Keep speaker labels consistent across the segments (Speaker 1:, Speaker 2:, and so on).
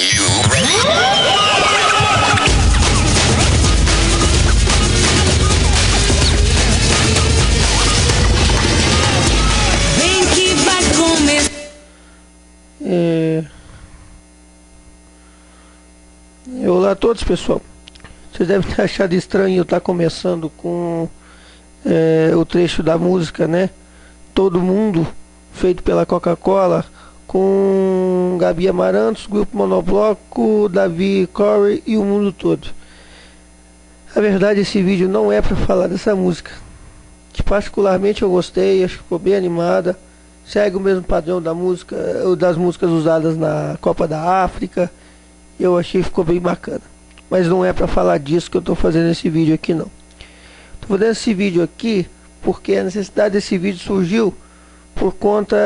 Speaker 1: Vem que vai começar.
Speaker 2: Olá a todos, pessoal. Vocês devem ter achado estranho eu estar começando com o trecho da música, né? Todo Mundo, feito pela Coca-Cola, com Gabi Amarantos, Grupo Monobloco, Davi Corey e o mundo todo. A verdade, esse vídeo não é para falar dessa música, que particularmente eu gostei, acho que ficou bem animada, segue o mesmo padrão da música, das músicas usadas na Copa da África. Eu achei que ficou bem bacana, mas não é para falar disso que eu estou fazendo esse vídeo aqui não. Estou fazendo esse vídeo aqui porque a necessidade desse vídeo surgiu por conta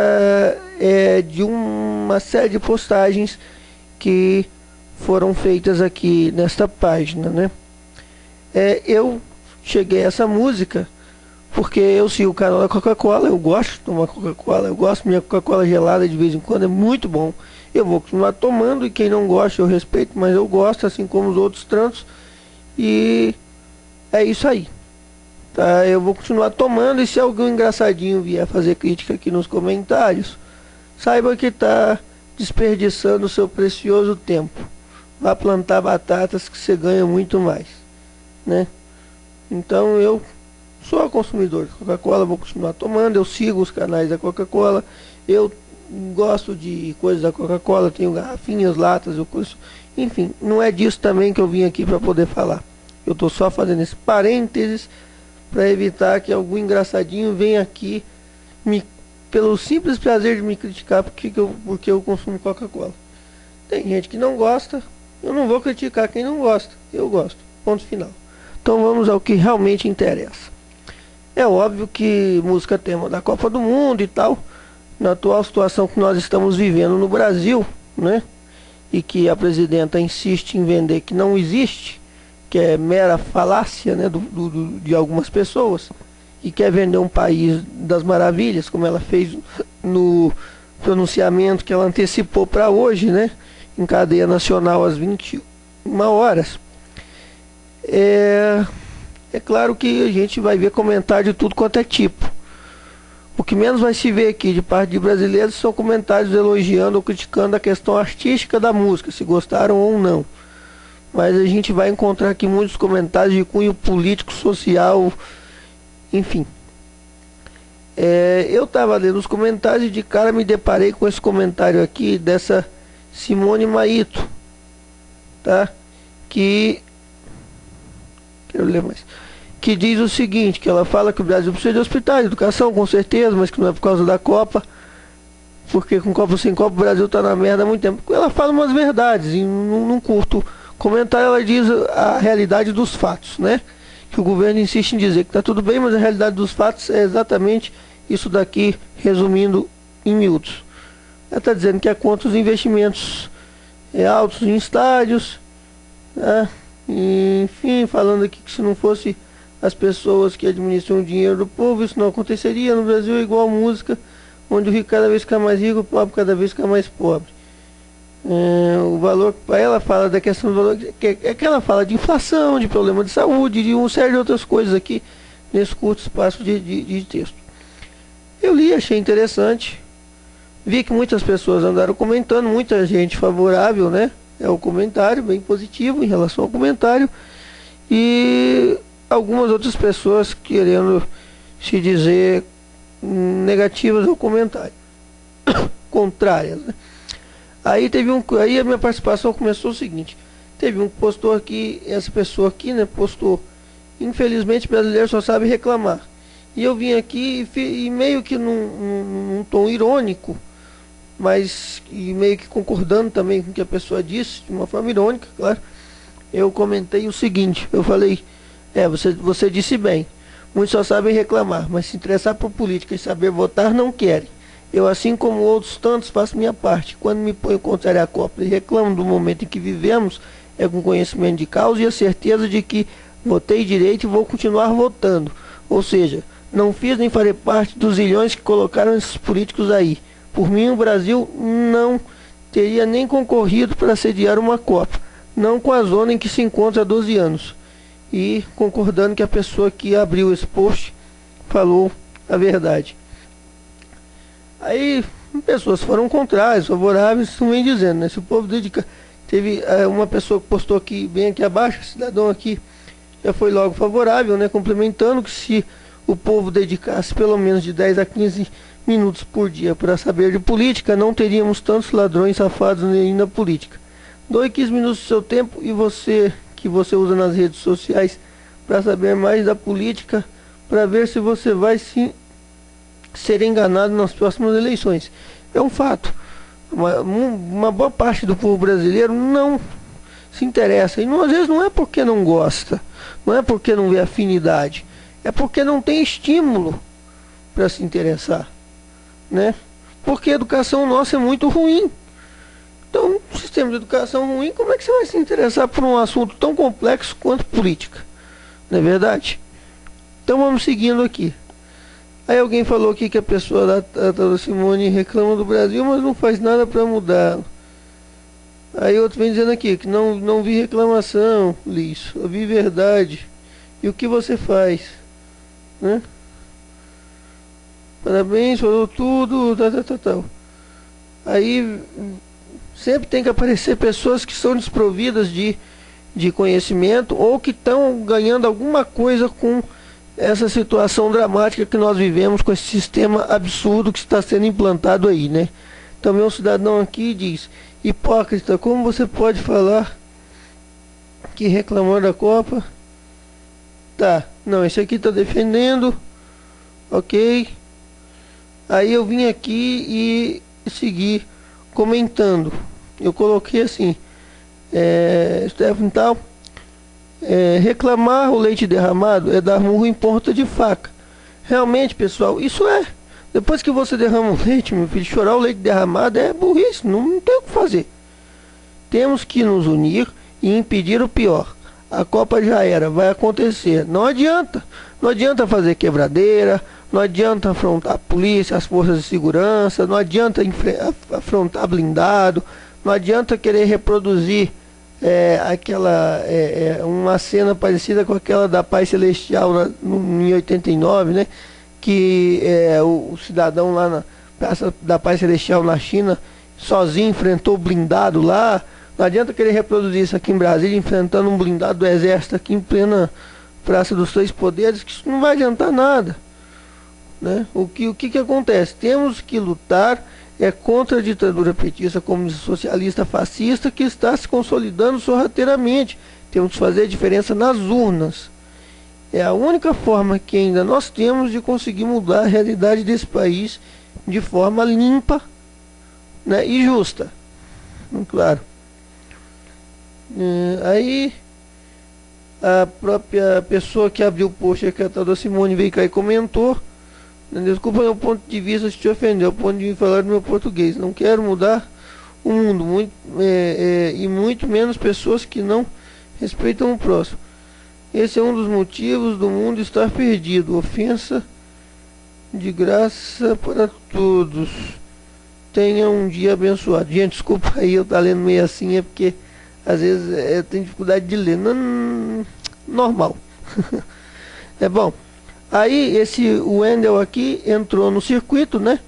Speaker 2: de uma série de postagens que foram feitas aqui nesta página, né? Eu cheguei a essa música porque eu sigo o canal da Coca-Cola, eu gosto de tomar Coca-Cola, eu gosto da minha Coca-Cola gelada de vez em quando, é muito bom. Eu vou continuar tomando e quem não gosta eu respeito, mas eu gosto, assim como os outros tantos. E é isso aí, tá? Eu vou continuar tomando e se algum engraçadinho vier fazer crítica aqui nos comentários, saiba que está desperdiçando o seu precioso tempo. Vá plantar batatas que você ganha muito mais, né? Então eu sou consumidor de Coca-Cola, vou continuar tomando, eu sigo os canais da Coca-Cola, eu gosto de coisas da Coca-Cola, tenho garrafinhas, latas, eu curso, enfim, não é disso também que eu vim aqui para poder falar. Eu estou só fazendo esse parênteses para evitar que algum engraçadinho venha aqui pelo simples prazer de me criticar porque eu consumo Coca-Cola. Tem gente que não gosta, eu não vou criticar quem não gosta, eu gosto, ponto final. Então vamos ao que realmente interessa. É óbvio que música tema da Copa do Mundo e tal, na atual situação que nós estamos vivendo no Brasil, né? E que a presidenta insiste em vender que não existe, que é mera falácia, né, de algumas pessoas, e quer vender um país das maravilhas, como ela fez no pronunciamento que ela antecipou para hoje, né? Em cadeia nacional às 21 horas. É claro que a gente vai ver comentário de tudo quanto é tipo. O que menos vai se ver aqui de parte de brasileiros são comentários elogiando ou criticando a questão artística da música, se gostaram ou não. Mas a gente vai encontrar aqui muitos comentários de cunho político, social, enfim. Eu estava lendo os comentários e de cara me deparei com esse comentário aqui dessa Simone Maito, tá? Quero ler mais. Que diz o seguinte, que ela fala que o Brasil precisa de hospitais, de educação, com certeza, mas que não é por causa da Copa, porque com Copa ou sem Copa o Brasil está na merda há muito tempo. Ela fala umas verdades, e num curto comentário ela diz a realidade dos fatos, né? Que o governo insiste em dizer que está tudo bem, mas a realidade dos fatos é exatamente isso daqui, resumindo em miúdos. Ela está dizendo que é contra os investimentos altos em estádios, né? E, enfim, falando aqui que se não fosse as pessoas que administram o dinheiro do povo, isso não aconteceria. No Brasil é igual a música, onde o rico cada vez fica mais rico, o pobre cada vez fica mais pobre. O valor, ela fala da questão do valor, que ela fala de inflação, de problema de saúde, de uma série de outras coisas aqui, nesse curto espaço de texto. Eu li, achei interessante, vi que muitas pessoas andaram comentando, muita gente favorável, né? É o comentário, bem positivo em relação ao comentário, e algumas outras pessoas querendo se dizer negativas ao comentário, contrárias, né? Aí a minha participação começou o seguinte: teve um que postou aqui, essa pessoa aqui, né, postou: infelizmente brasileiro só sabe reclamar. E eu vim aqui e meio que num tom irônico, mas e meio que concordando também com o que a pessoa disse, de uma forma irônica, claro, eu comentei o seguinte, eu falei: você disse bem, muitos só sabem reclamar, mas se interessar por política e saber votar não querem. Eu, assim como outros tantos, faço minha parte. Quando me ponho contrário à Copa e reclamo do momento em que vivemos, é com conhecimento de causa e a certeza de que votei direito e vou continuar votando. Ou seja, não fiz nem farei parte dos zilhões que colocaram esses políticos aí. Por mim, o Brasil não teria nem concorrido para sediar uma Copa, não com a zona em que se encontra há 12 anos. E concordando que a pessoa que abriu esse post falou a verdade. Aí pessoas foram contrárias, favoráveis, não vem dizendo, né? Se o povo dedica... Teve uma pessoa que postou aqui, bem aqui abaixo, cidadão aqui, já foi logo favorável, né? Complementando que se o povo dedicasse pelo menos de 10 a 15 minutos por dia para saber de política, não teríamos tantos ladrões safados nem na política. Doe 15 minutos do seu tempo e que você usa nas redes sociais para saber mais da política, para ver se você vai sim ser enganado nas próximas eleições. É um fato. Uma boa parte do povo brasileiro não se interessa. E às vezes não é porque não gosta, não é porque não vê afinidade, é porque não tem estímulo para se interessar, né? Porque a educação nossa é muito ruim. Então, um sistema de educação ruim, como é que você vai se interessar por um assunto tão complexo quanto política? Não é verdade? Então vamos seguindo aqui. Aí alguém falou aqui que a pessoa da Simone reclama do Brasil, mas não faz nada para mudar. Aí outro vem dizendo aqui que não vi reclamação, Liz, eu vi verdade. E o que você faz? Né? Parabéns, falou tudo, tal. Aí sempre tem que aparecer pessoas que são desprovidas de conhecimento ou que estão ganhando alguma coisa com essa situação dramática que nós vivemos, com esse sistema absurdo que está sendo implantado aí, né? Também um cidadão aqui diz: hipócrita, como você pode falar que reclamou da Copa? Tá, não, esse aqui está defendendo, ok. Aí eu vim aqui e segui comentando. Eu coloquei assim, Stefan tal. Reclamar o leite derramado é dar murro em ponta de faca. Realmente, pessoal, isso é. Depois que você derrama o leite, meu filho, chorar o leite derramado é burrice, não tem o que fazer. Temos que nos unir e impedir o pior. A Copa já era, vai acontecer. Não adianta fazer quebradeira, não adianta afrontar a polícia, as forças de segurança, não adianta afrontar blindado, não adianta querer reproduzir uma cena parecida com aquela da Paz Celestial em 89, né? Que o cidadão lá na Praça da Paz Celestial na China, sozinho enfrentou o blindado lá. Não adianta querer reproduzir isso aqui em Brasília, enfrentando um blindado do exército aqui em plena Praça dos Três Poderes, que isso não vai adiantar nada, né? O que acontece? Temos que lutar contra a ditadura petista, comunista, socialista, fascista, que está se consolidando sorrateiramente. Temos que fazer a diferença nas urnas. É a única forma que ainda nós temos de conseguir mudar a realidade desse país de forma limpa, né, e justa. Claro. Aí a própria pessoa que abriu o post, que é a tal da Simone, veio cá e comentou: desculpa meu ponto de vista se te ofendeu, o ponto de falar do meu português. Não quero mudar o mundo, e muito menos pessoas que não respeitam o próximo. Esse é um dos motivos do mundo estar perdido. Ofensa de graça para todos. Tenha um dia abençoado. Gente, desculpa aí eu estar lendo meio assim, é porque às vezes eu tenho dificuldade de ler. Não, normal. É bom. Aí o Wendel aqui entrou no circuito, né?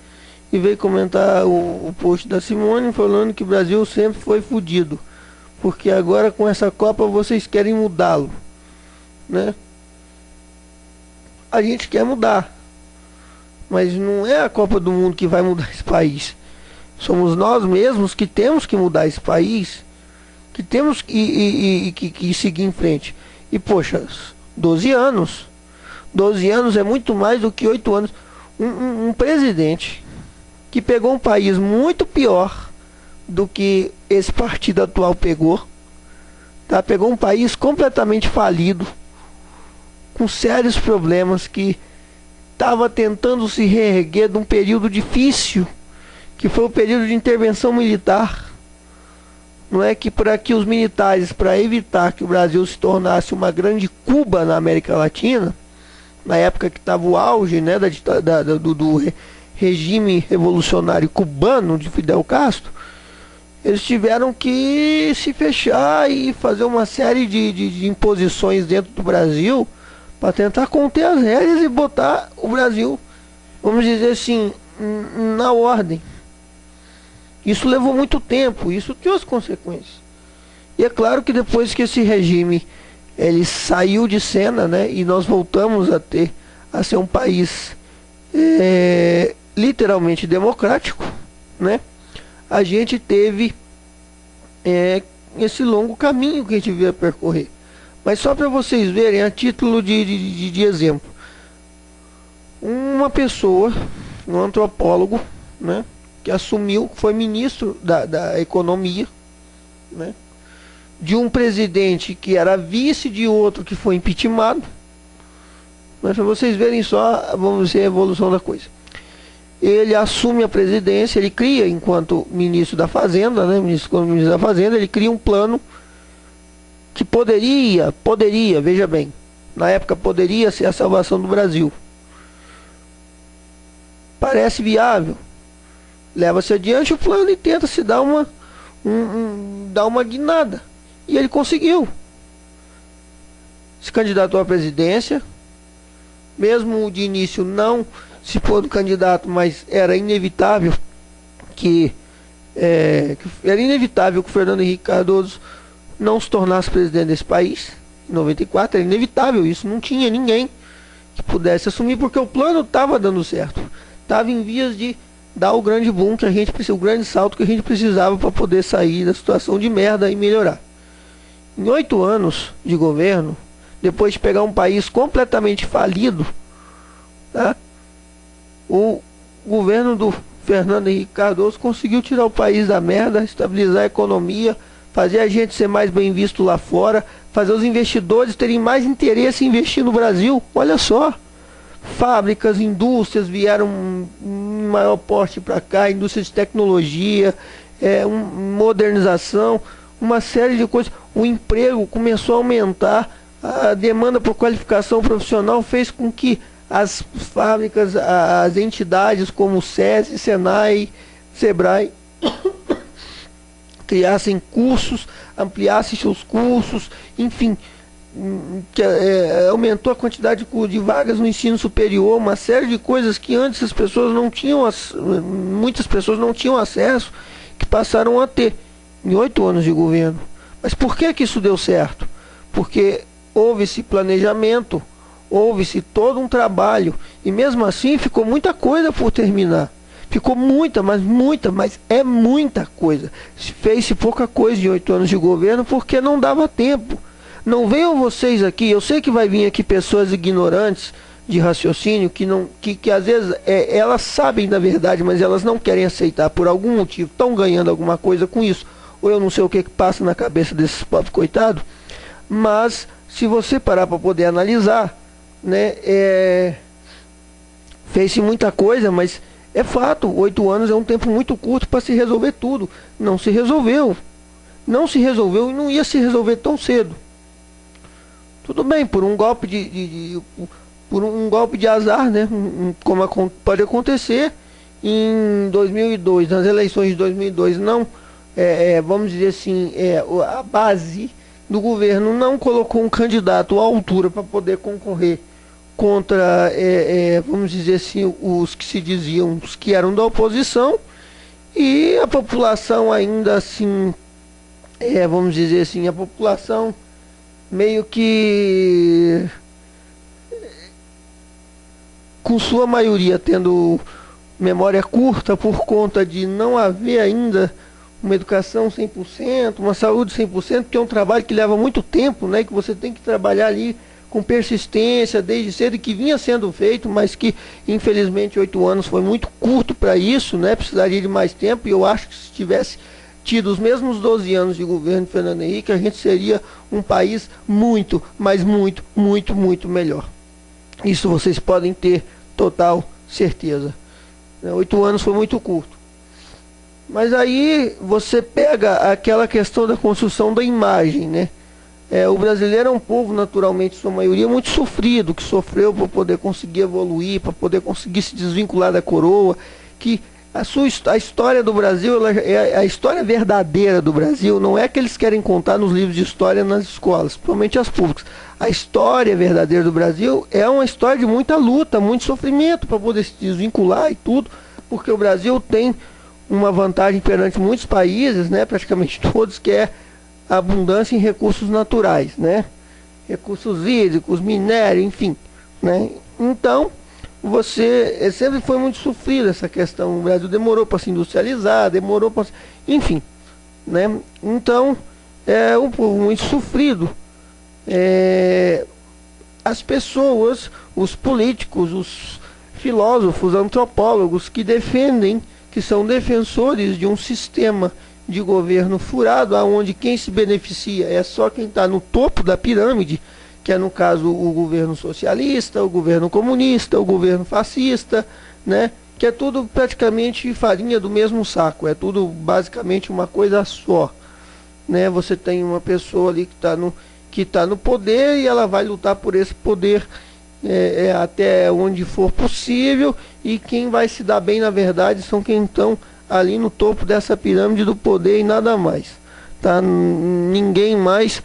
Speaker 2: E veio comentar o post da Simone falando que o Brasil sempre foi fodido, porque agora com essa Copa vocês querem mudá-lo, né? A gente quer mudar, mas não é a Copa do Mundo que vai mudar esse país. Somos nós mesmos que temos que mudar esse país, que temos que seguir em frente. E poxa, 12 anos. 12 anos é muito mais do que 8 anos. Um presidente que pegou um país muito pior do que esse partido atual pegou, tá? Pegou um país completamente falido, com sérios problemas, que estava tentando se reerguer de um período difícil, que foi o período de intervenção militar. Não é que para que os militares, para evitar que o Brasil se tornasse uma grande Cuba na América Latina, na época que estava o auge, né, do regime revolucionário cubano de Fidel Castro, eles tiveram que se fechar e fazer uma série de imposições dentro do Brasil para tentar conter as rédeas e botar o Brasil, vamos dizer assim, na ordem. Isso levou muito tempo, isso trouxe consequências. E é claro que depois que esse regime ele saiu de cena, né, e nós voltamos a ser um país literalmente democrático, né, a gente teve esse longo caminho que a gente veio a percorrer. Mas só para vocês verem, a título de exemplo, uma pessoa, um antropólogo, né, que assumiu, foi ministro da economia, né, de um presidente que era vice de outro que foi impeachmentado. Mas para vocês verem só, vamos dizer, a evolução da coisa. Ele assume a presidência, ele cria, enquanto ministro da Fazenda, né, ministro da Fazenda, ele cria um plano que poderia, veja bem, na época poderia ser a salvação do Brasil. Parece viável. Leva-se adiante o plano e tenta se dar uma guinada. E ele conseguiu. Se candidatou à presidência, mesmo de início não se pôs candidato, mas era inevitável que o Fernando Henrique Cardoso não se tornasse presidente desse país. Em 94 era inevitável isso, não tinha ninguém que pudesse assumir, porque o plano estava dando certo, estava em vias de dar o grande boom que a gente precisa, o grande salto que a gente precisava para poder sair da situação de merda e melhorar. Em 8 anos de governo, depois de pegar um país completamente falido, tá? O governo do Fernando Henrique Cardoso conseguiu tirar o país da merda, estabilizar a economia, fazer a gente ser mais bem visto lá fora, fazer os investidores terem mais interesse em investir no Brasil. Olha só, fábricas, indústrias vieram em maior porte para cá, indústria de tecnologia, modernização, uma série de coisas. O emprego começou a aumentar, a demanda por qualificação profissional fez com que as fábricas, as entidades como o SESI, Senai, Sebrae criassem cursos, ampliassem seus cursos, enfim, aumentou a quantidade de vagas no ensino superior, uma série de coisas que antes as pessoas não tinham, muitas pessoas não tinham acesso, que passaram a ter em 8 anos de governo. Mas por que isso deu certo? Porque houve-se planejamento, houve-se todo um trabalho, e mesmo assim ficou muita coisa por terminar. Ficou muita coisa. Fez-se pouca coisa em 8 anos de governo porque não dava tempo. Não venham vocês aqui, eu sei que vai vir aqui pessoas ignorantes de raciocínio, que às vezes elas sabem da verdade, mas elas não querem aceitar por algum motivo, estão ganhando alguma coisa com isso, ou eu não sei o que passa na cabeça desses pobres coitados. Mas se você parar para poder analisar, né, fez-se muita coisa, mas é fato, 8 anos é um tempo muito curto para se resolver tudo. Não se resolveu. Não se resolveu e não ia se resolver tão cedo. Tudo bem, por um golpe por um golpe de azar, né? Como pode acontecer em 2002, nas eleições de 2002, não, vamos dizer assim, a base do governo não colocou um candidato à altura para poder concorrer contra, vamos dizer assim, os que se diziam, os que eram da oposição, e a população ainda assim, vamos dizer assim, a população meio que, com sua maioria tendo memória curta por conta de não haver ainda uma educação 100%, uma saúde 100%, que é um trabalho que leva muito tempo, né, que você tem que trabalhar ali com persistência desde cedo, e que vinha sendo feito, mas que infelizmente 8 anos foi muito curto para isso, né? Precisaria de mais tempo, e eu acho que se tivesse tido os mesmos 12 anos de governo de Fernando Henrique, a gente seria um país muito, mas muito, muito, muito melhor. Isso vocês podem ter total certeza. 8 anos foi muito curto. Mas aí você pega aquela questão da construção da imagem, né? O brasileiro é um povo, naturalmente, sua maioria, muito sofrido, que sofreu para poder conseguir evoluir, para poder conseguir se desvincular da coroa, que A história do Brasil, a história verdadeira do Brasil, não é que eles querem contar nos livros de história nas escolas, principalmente as públicas. A história verdadeira do Brasil é uma história de muita luta, muito sofrimento para poder se desvincular e tudo, porque o Brasil tem uma vantagem perante muitos países, né, praticamente todos, que é a abundância em recursos naturais, né, recursos hídricos, minério, enfim, né. Então, sempre foi muito sofrido essa questão. O Brasil demorou para se industrializar, demorou para, enfim, né. Então, é um povo muito sofrido. As pessoas, os políticos, os filósofos, antropólogos que defendem, que são defensores de um sistema de governo furado, aonde quem se beneficia é só quem está no topo da pirâmide, que é no caso o governo socialista, o governo comunista, o governo fascista, né? Que é tudo praticamente farinha do mesmo saco, é tudo basicamente uma coisa só, né? Você tem uma pessoa ali que está no poder e ela vai lutar por esse poder até onde for possível, e quem vai se dar bem na verdade são quem estão ali no topo dessa pirâmide do poder e nada mais, tá? Ninguém mais,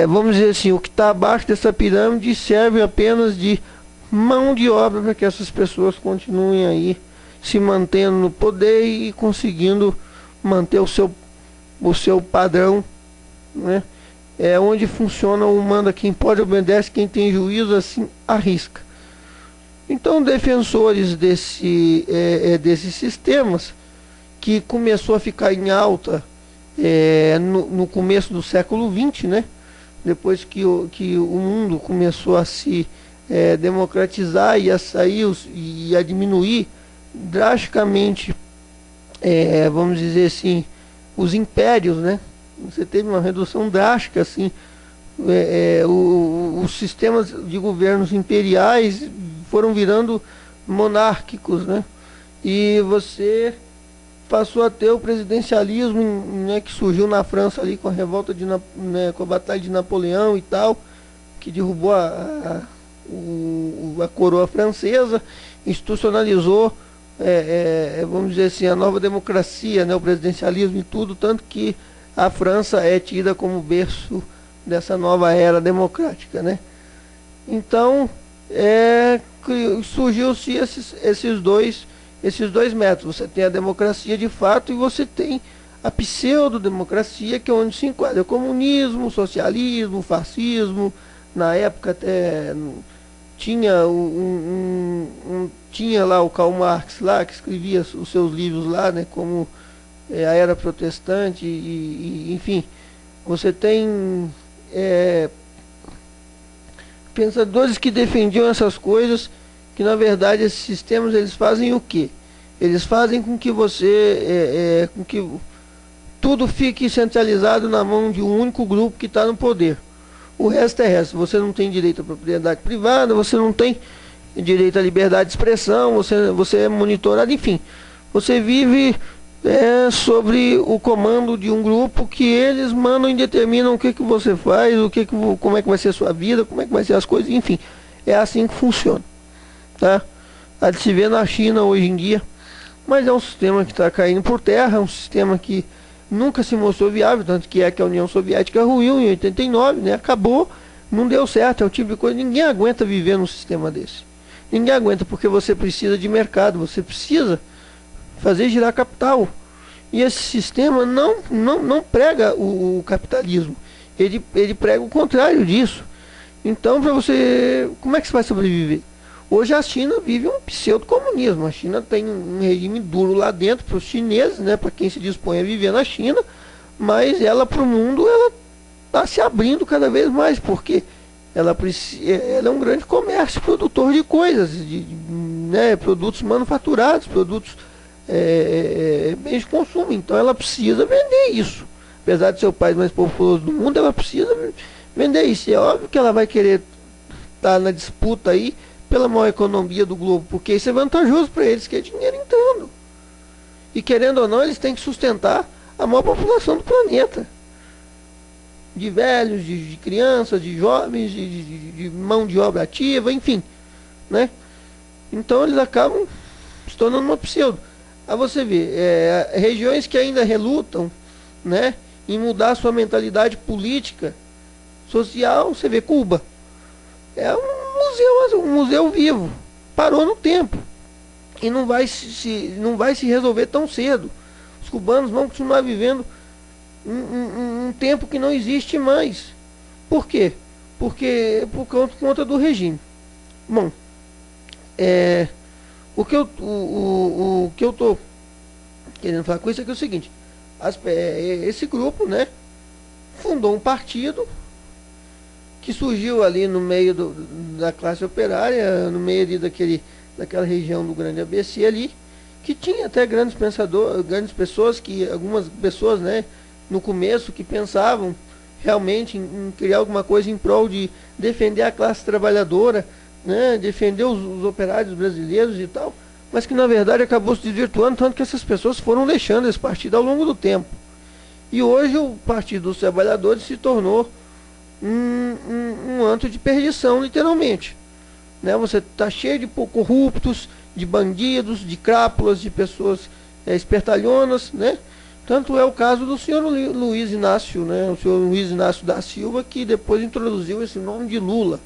Speaker 2: vamos dizer assim, o que está abaixo dessa pirâmide serve apenas de mão de obra para que essas pessoas continuem aí se mantendo no poder e conseguindo manter o seu padrão, né? É onde funciona o manda quem pode, obedece quem tem juízo, assim arrisca. Então, defensores desses sistemas, que começou a ficar em alta no começo do século XX, né? Depois que o mundo começou a se democratizar e a sair e a diminuir drasticamente, vamos dizer assim, os impérios, né? Você teve uma redução drástica, assim, os sistemas de governos imperiais foram virando monárquicos, né? E você passou a ter o presidencialismo, né, que surgiu na França ali com a revolta com a Batalha de Napoleão e tal, que derrubou a coroa francesa, institucionalizou, vamos dizer assim, a nova democracia, né, o presidencialismo e tudo, tanto que a França é tida como berço dessa nova era democrática, né? Então, surgiu-se esses dois métodos. Você tem a democracia de fato e você tem a pseudo-democracia, que é onde se enquadra o comunismo, o socialismo, o fascismo. Na época até tinha tinha lá o Karl Marx lá, que escrevia os seus livros lá, né, como a era protestante, enfim, você tem pensadores que defendiam essas coisas, que na verdade esses sistemas eles fazem o quê? Eles fazem com que com que tudo fique centralizado na mão de um único grupo que está no poder. O resto é resto. Você não tem direito à propriedade privada, você não tem direito à liberdade de expressão, você é monitorado, enfim, você vive sobre o comando de um grupo que eles mandam e determinam o que você faz, como é que vai ser a sua vida, como é que vai ser as coisas, enfim. É assim que funciona, tá? A de se ver na China hoje em dia, mas é um sistema que está caindo por terra, é um sistema que nunca se mostrou viável, tanto que a União Soviética ruiu em 89, né? Acabou, não deu certo, é o tipo de coisa, ninguém aguenta viver num sistema desse. Ninguém aguenta, porque você precisa de mercado, você precisa fazer girar capital. E esse sistema não prega o capitalismo. Ele prega o contrário disso. Então, como é que você vai sobreviver? Hoje a China vive um pseudo-comunismo. A China tem um regime duro lá dentro para os chineses, né, para quem se dispõe a viver na China, mas ela para o mundo ela está se abrindo cada vez mais, porque ela é um grande comércio produtor de coisas, né, produtos manufaturados, produtos bens de consumo. Então ela precisa vender isso. Apesar de ser o país mais populoso do mundo, ela precisa vender isso. E é óbvio que ela vai querer estar na disputa aí pela maior economia do globo, porque isso é vantajoso para eles, que é dinheiro entrando. E querendo ou não, eles têm que sustentar a maior população do planeta. De velhos, de crianças, de jovens, de mão de obra ativa, enfim, né? Então eles acabam se tornando uma pseudo. Aí você vê, regiões que ainda relutam, né, em mudar sua mentalidade política, social. Você vê Cuba, é um museu vivo, parou no tempo e não vai se resolver tão cedo. Os cubanos vão continuar vivendo um tempo que não existe mais. Por quê? Porque por conta do regime. Bom, o que eu estou querendo falar com isso é que é o seguinte: esse grupo, né, fundou um partido que surgiu ali no meio da classe operária, no meio ali daquela região do grande ABC ali, que tinha até grandes pensadores, grandes pessoas, algumas pessoas, né, no começo, que pensavam realmente em criar alguma coisa em prol de defender a classe trabalhadora, né, defender os operários brasileiros e tal, mas que na verdade acabou se desvirtuando, tanto que essas pessoas foram deixando esse partido ao longo do tempo. E hoje o Partido dos Trabalhadores se tornou um antro de perdição, literalmente. Né? Você está cheio de corruptos, de bandidos, de crápulas, de pessoas espertalhonas, né? Tanto é o caso do senhor Luiz Inácio, né? O senhor Luiz Inácio da Silva, que depois introduziu esse nome de Lula.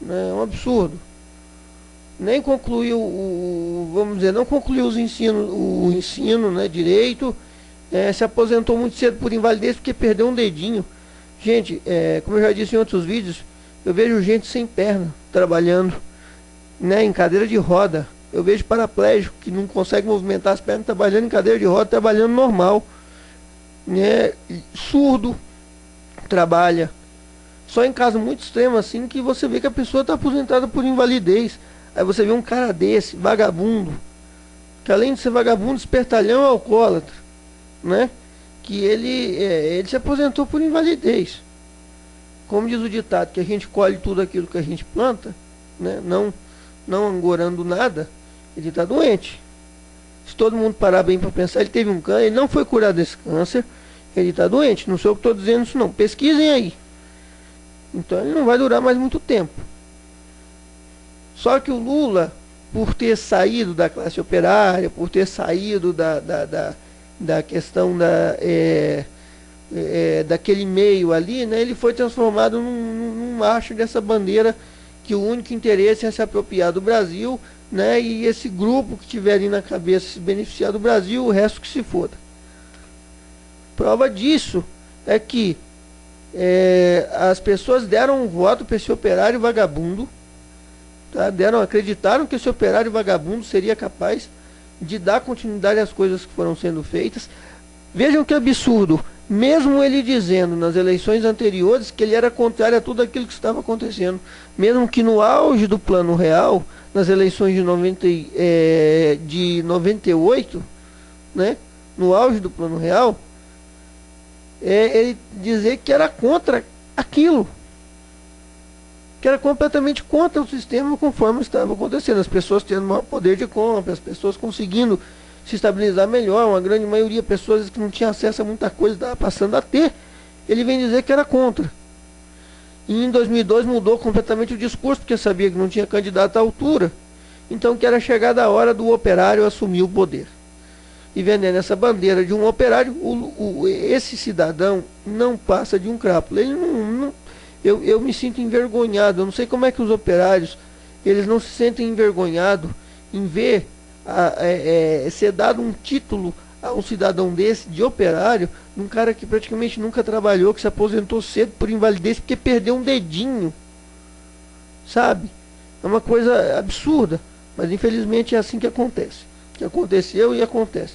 Speaker 2: Né? É um absurdo. Nem concluiu, vamos dizer, não concluiu o ensino, né, direito, se aposentou muito cedo por invalidez porque perdeu um dedinho. Gente, como eu já disse em outros vídeos, eu vejo gente sem perna trabalhando, né, em cadeira de roda. Eu vejo paraplégico que não consegue movimentar as pernas trabalhando em cadeira de roda, trabalhando normal. Né, surdo trabalha. Só em caso muito extremo assim que você vê que a pessoa está aposentada por invalidez. Aí você vê um cara desse, vagabundo, que além de ser vagabundo, espertalhão, é alcoólatra, né? Que ele se aposentou por invalidez. Como diz o ditado, que a gente colhe tudo aquilo que a gente planta, né? Não angorando nada. Ele está doente. Se todo mundo parar bem para pensar, ele teve um câncer, ele não foi curado desse câncer, ele está doente. Não sou eu que estou dizendo isso não, pesquisem aí. Então ele não vai durar mais muito tempo. Só que o Lula, por ter saído da classe operária, por ter saído da questão daquele meio ali, né, ele foi transformado num macho dessa bandeira que o único interesse é se apropriar do Brasil, né, e esse grupo que tiver ali na cabeça se beneficiar do Brasil, o resto que se foda. Prova disso é que as pessoas deram um voto para esse operário vagabundo. Tá? Acreditaram que esse operário vagabundo seria capaz de dar continuidade às coisas que foram sendo feitas. Vejam que absurdo, mesmo ele dizendo nas eleições anteriores que ele era contrário a tudo aquilo que estava acontecendo, mesmo que no auge do Plano Real, nas eleições de 98, né, no auge do Plano Real, ele dizer que era contra aquilo, que era completamente contra o sistema conforme estava acontecendo, as pessoas tendo maior poder de compra, as pessoas conseguindo se estabilizar melhor, uma grande maioria, pessoas que não tinham acesso a muita coisa, estava passando a ter. Ele vem dizer que era contra. E em 2002 mudou completamente o discurso, porque sabia que não tinha candidato à altura, então que era chegada a hora do operário assumir o poder. E vendendo essa bandeira de um operário, esse cidadão não passa de um crápula. Ele eu me sinto envergonhado. Eu não sei como é que os operários, eles não se sentem envergonhados em ver ser dado um título a um cidadão desse, de operário, de um cara que praticamente nunca trabalhou, que se aposentou cedo por invalidez porque perdeu um dedinho. Sabe? É uma coisa absurda, mas infelizmente é assim que acontece. Que aconteceu e acontece.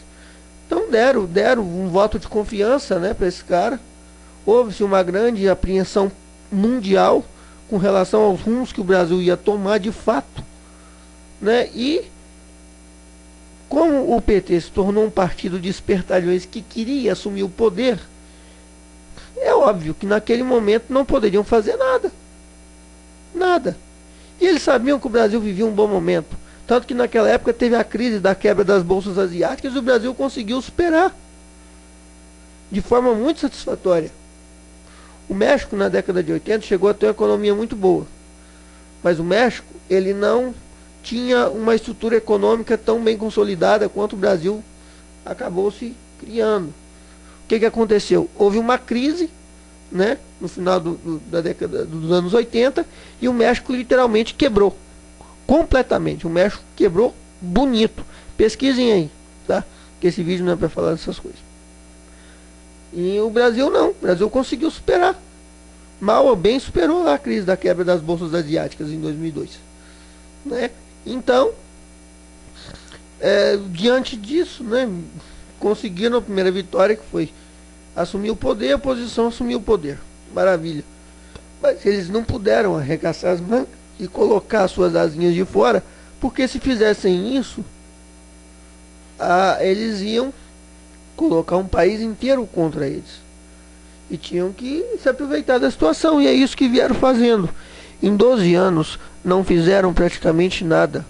Speaker 2: Então deram um voto de confiança, né, para esse cara. Houve-se uma grande apreensão mundial com relação aos rumos que o Brasil ia tomar de fato, né? E como o PT se tornou um partido de espertalhões que queria assumir o poder, é óbvio que naquele momento não poderiam fazer nada. Nada. E eles sabiam que o Brasil vivia um bom momento. Tanto que naquela época teve a crise da quebra das bolsas asiáticas e o Brasil conseguiu superar de forma muito satisfatória. O México, na década de 80, chegou a ter uma economia muito boa. Mas o México, ele não tinha uma estrutura econômica tão bem consolidada quanto o Brasil acabou se criando. O que aconteceu? Houve uma crise, né, no final da década dos anos 80, e o México literalmente quebrou. Completamente. O México quebrou bonito. Pesquisem aí, tá? Que esse vídeo não é para falar dessas coisas. E o Brasil não. O Brasil conseguiu superar. Mal ou bem superou lá a crise da quebra das bolsas asiáticas em 2002. Né? Então, diante disso, né, conseguiram a primeira vitória, que foi assumir o poder, a oposição assumiu o poder. Maravilha. Mas eles não puderam arregaçar as mangas e colocar suas asinhas de fora, porque se fizessem isso, eles iam colocar um país inteiro contra eles. E tinham que se aproveitar da situação, e é isso que vieram fazendo. Em 12 anos, não fizeram praticamente nada.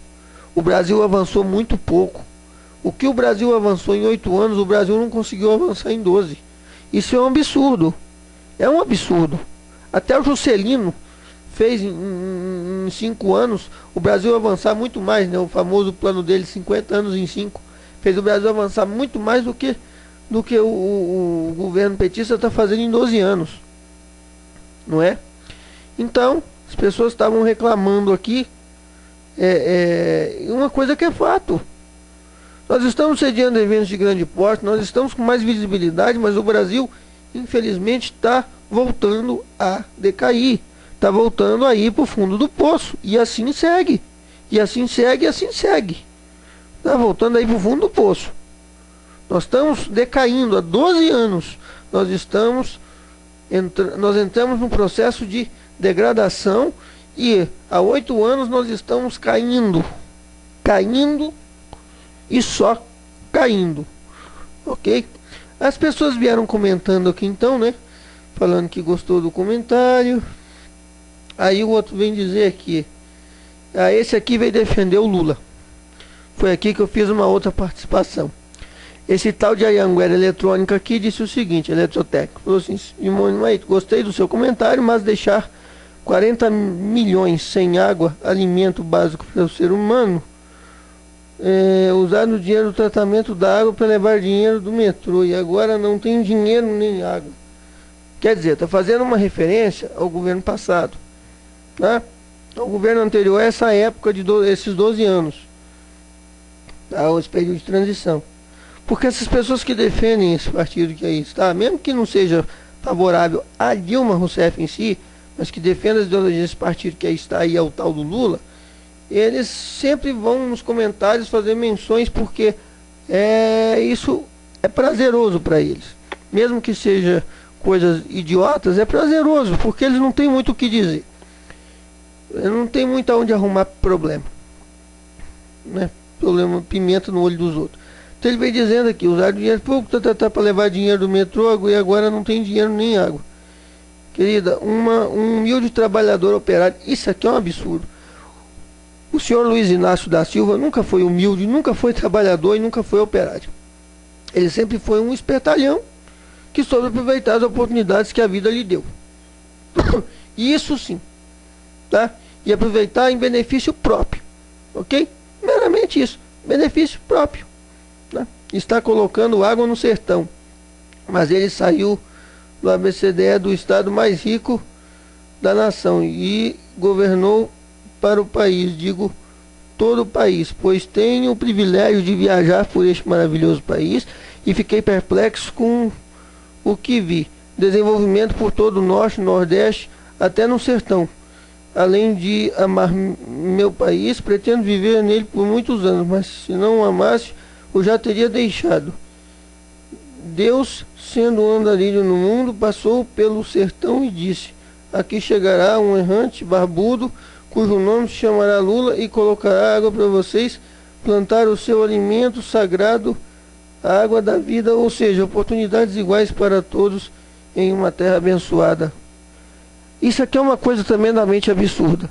Speaker 2: O Brasil avançou muito pouco. O que o Brasil avançou em 8 anos, o Brasil não conseguiu avançar em 12. Isso é um absurdo. É um absurdo. Até o Juscelino fez em 5 anos o Brasil avançar muito mais, né? O famoso plano dele, 50 anos em 5, fez o Brasil avançar muito mais do que o governo petista está fazendo em 12 anos. Não é? Então, as pessoas estavam reclamando aqui uma coisa que é fato. Nós estamos sediando eventos de grande porte, nós estamos com mais visibilidade, mas o Brasil, infelizmente, está voltando a decair. Está voltando a ir para o fundo do poço. E assim segue. E assim segue, e assim segue. Está voltando a ir para o fundo do poço. Nós estamos decaindo há 12 anos. Nós entramos num processo de degradação e há 8 anos nós estamos caindo. Caindo e só caindo. Ok? As pessoas vieram comentando aqui então, né? Falando que gostou do comentário. Aí o outro vem dizer aqui. Esse aqui veio defender o Lula. Foi aqui que eu fiz uma outra participação. Esse tal de Anhanguera Eletrônica aqui disse o seguinte, Eletrotécnico, falou assim: Simone Maito, gostei do seu comentário, mas deixar 40 milhões sem água, alimento básico para o ser humano, usar o dinheiro do tratamento da água para levar dinheiro do metrô, e agora não tem dinheiro nem água. Quer dizer, está fazendo uma referência ao governo passado, tá? Ao governo anterior, essa época de esses 12 anos, tá? Esse período de transição. Porque essas pessoas que defendem esse partido que aí está, mesmo que não seja favorável a Dilma Rousseff em si, mas que defendem as ideologias desse partido que aí está aí, é o tal do Lula, eles sempre vão nos comentários fazer menções, porque isso é prazeroso para eles. Mesmo que seja coisas idiotas, é prazeroso, porque eles não têm muito o que dizer. Não tem muito aonde arrumar problema. Né? Problema, pimenta no olho dos outros. Então ele vem dizendo aqui, usar dinheiro pouco para levar dinheiro do metrô e agora não tem dinheiro nem água. Querida, um humilde trabalhador operário, isso aqui é um absurdo. O senhor Luiz Inácio da Silva nunca foi humilde, nunca foi trabalhador e nunca foi operário. Ele sempre foi um espertalhão que soube aproveitar as oportunidades que a vida lhe deu. Isso sim, tá? E aproveitar em benefício próprio, ok? Meramente isso, benefício próprio. Está colocando água no sertão, mas ele saiu do ABCDE, do estado mais rico da nação, e governou para o país, digo todo o país, pois tenho o privilégio de viajar por este maravilhoso país e fiquei perplexo com o que vi. Desenvolvimento por todo o norte, nordeste, até no sertão. Além de amar meu país, pretendo viver nele por muitos anos, mas se não o amasse, eu já teria deixado. Deus, sendo um andarilho no mundo, passou pelo sertão e disse: aqui chegará um errante barbudo, cujo nome se chamará Lula, e colocará água para vocês plantar o seu alimento sagrado, a água da vida, ou seja, oportunidades iguais para todos em uma terra abençoada. Isso aqui é uma coisa tremendamente absurda.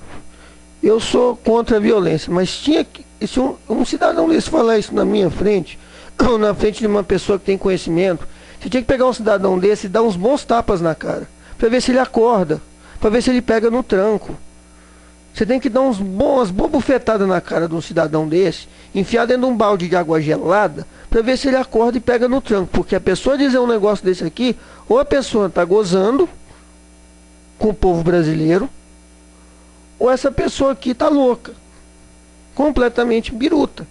Speaker 2: Eu sou contra a violência, mas tinha que, se um cidadão desse falar isso na minha frente, ou na frente de uma pessoa que tem conhecimento, você tinha que pegar um cidadão desse e dar uns bons tapas na cara, para ver se ele acorda, para ver se ele pega no tranco. Você tem que dar umas boas bufetadas na cara de um cidadão desse, enfiar dentro de um balde de água gelada, para ver se ele acorda e pega no tranco. Porque a pessoa dizer um negócio desse aqui, ou a pessoa está gozando com o povo brasileiro, ou essa pessoa aqui está louca, completamente biruta.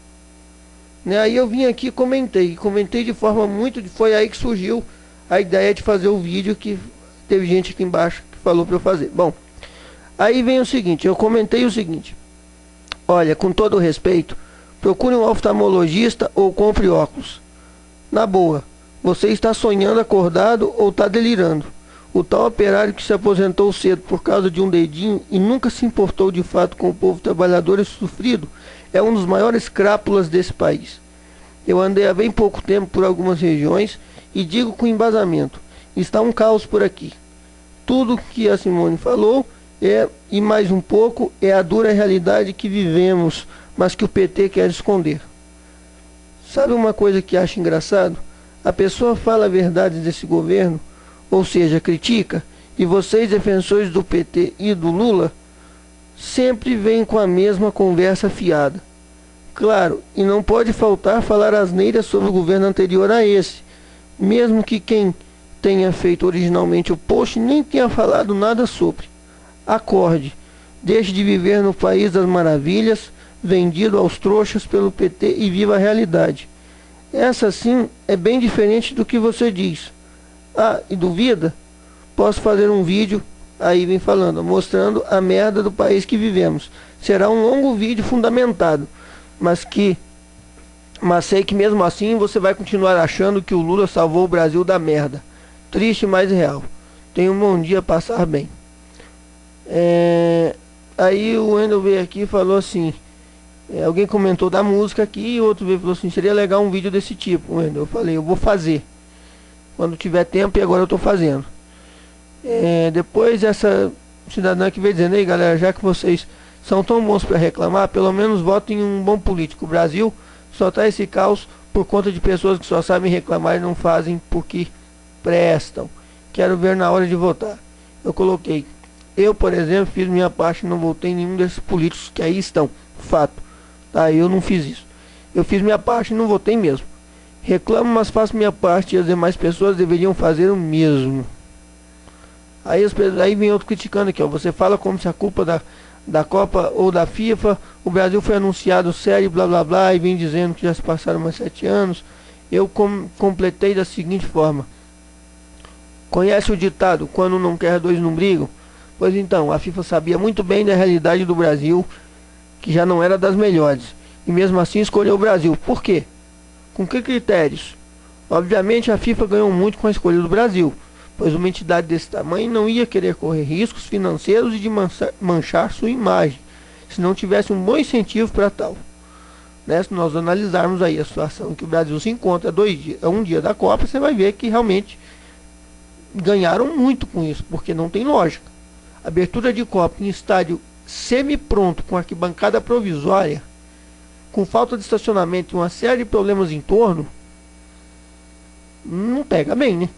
Speaker 2: Né? Aí eu vim aqui e comentei de forma muito... Foi aí que surgiu a ideia de fazer o vídeo, que teve gente aqui embaixo que falou para eu fazer. Bom, aí vem o seguinte, eu comentei o seguinte: olha, com todo respeito, procure um oftalmologista ou compre óculos. Na boa, você está sonhando acordado ou está delirando. O tal operário que se aposentou cedo por causa de um dedinho e nunca se importou de fato com o povo trabalhador e sofrido é um dos maiores crápulas desse país. Eu andei há bem pouco tempo por algumas regiões e digo com embasamento, está um caos por aqui. Tudo que a Simone falou e mais um pouco é a dura realidade que vivemos, mas que o PT quer esconder. Sabe uma coisa que acho engraçado? A pessoa fala verdades desse governo, ou seja, critica, e vocês, defensores do PT e do Lula, sempre vêm com a mesma conversa fiada. Claro, e não pode faltar falar asneiras sobre o governo anterior a esse, mesmo que quem tenha feito originalmente o post nem tenha falado nada sobre. Acorde, deixe de viver no país das maravilhas, vendido aos trouxas pelo PT e viva a realidade. Essa sim é bem diferente do que você diz. Ah, e duvida? Posso fazer um vídeo, aí vem falando, mostrando a merda do país que vivemos. Será um longo vídeo fundamentado, mas sei que mesmo assim você vai continuar achando que o Lula salvou o Brasil da merda. Triste, mas real. Tenha um bom dia, passar bem. Aí o Wendel veio aqui e falou assim, alguém comentou da música aqui e outro veio e falou assim, seria legal um vídeo desse tipo, Wendel. Eu falei, eu vou fazer quando tiver tempo, e agora eu estou fazendo. Depois essa cidadã que veio dizendo, aí galera, já que vocês são tão bons para reclamar, pelo menos votem em um bom político. O Brasil só tá esse caos por conta de pessoas que só sabem reclamar e não fazem porque prestam. Quero ver na hora de votar. Eu coloquei, eu por exemplo fiz minha parte e não votei em nenhum desses políticos que aí estão. Fato, tá? Eu não fiz isso. Eu fiz minha parte e não votei mesmo. Reclamo, mas faço minha parte e as demais pessoas deveriam fazer o mesmo. Aí vem outro criticando aqui, ó. Você fala como se a culpa da Copa ou da FIFA, o Brasil foi anunciado sério, blá blá blá, e vem dizendo que já se passaram mais 7 anos. Eu completei da seguinte forma: conhece o ditado, quando não quer dois não brigam? Pois então, a FIFA sabia muito bem da realidade do Brasil, que já não era das melhores, e mesmo assim escolheu o Brasil. Por quê? Com que critérios? Obviamente a FIFA ganhou muito com a escolha do Brasil, pois uma entidade desse tamanho não ia querer correr riscos financeiros e de manchar sua imagem, se não tivesse um bom incentivo para tal. Né? Se nós analisarmos aí a situação em que o Brasil se encontra um dia da Copa, você vai ver que realmente ganharam muito com isso, porque não tem lógica. Abertura de Copa em estádio semi-pronto, com arquibancada provisória, com falta de estacionamento e uma série de problemas em torno, não pega bem, né?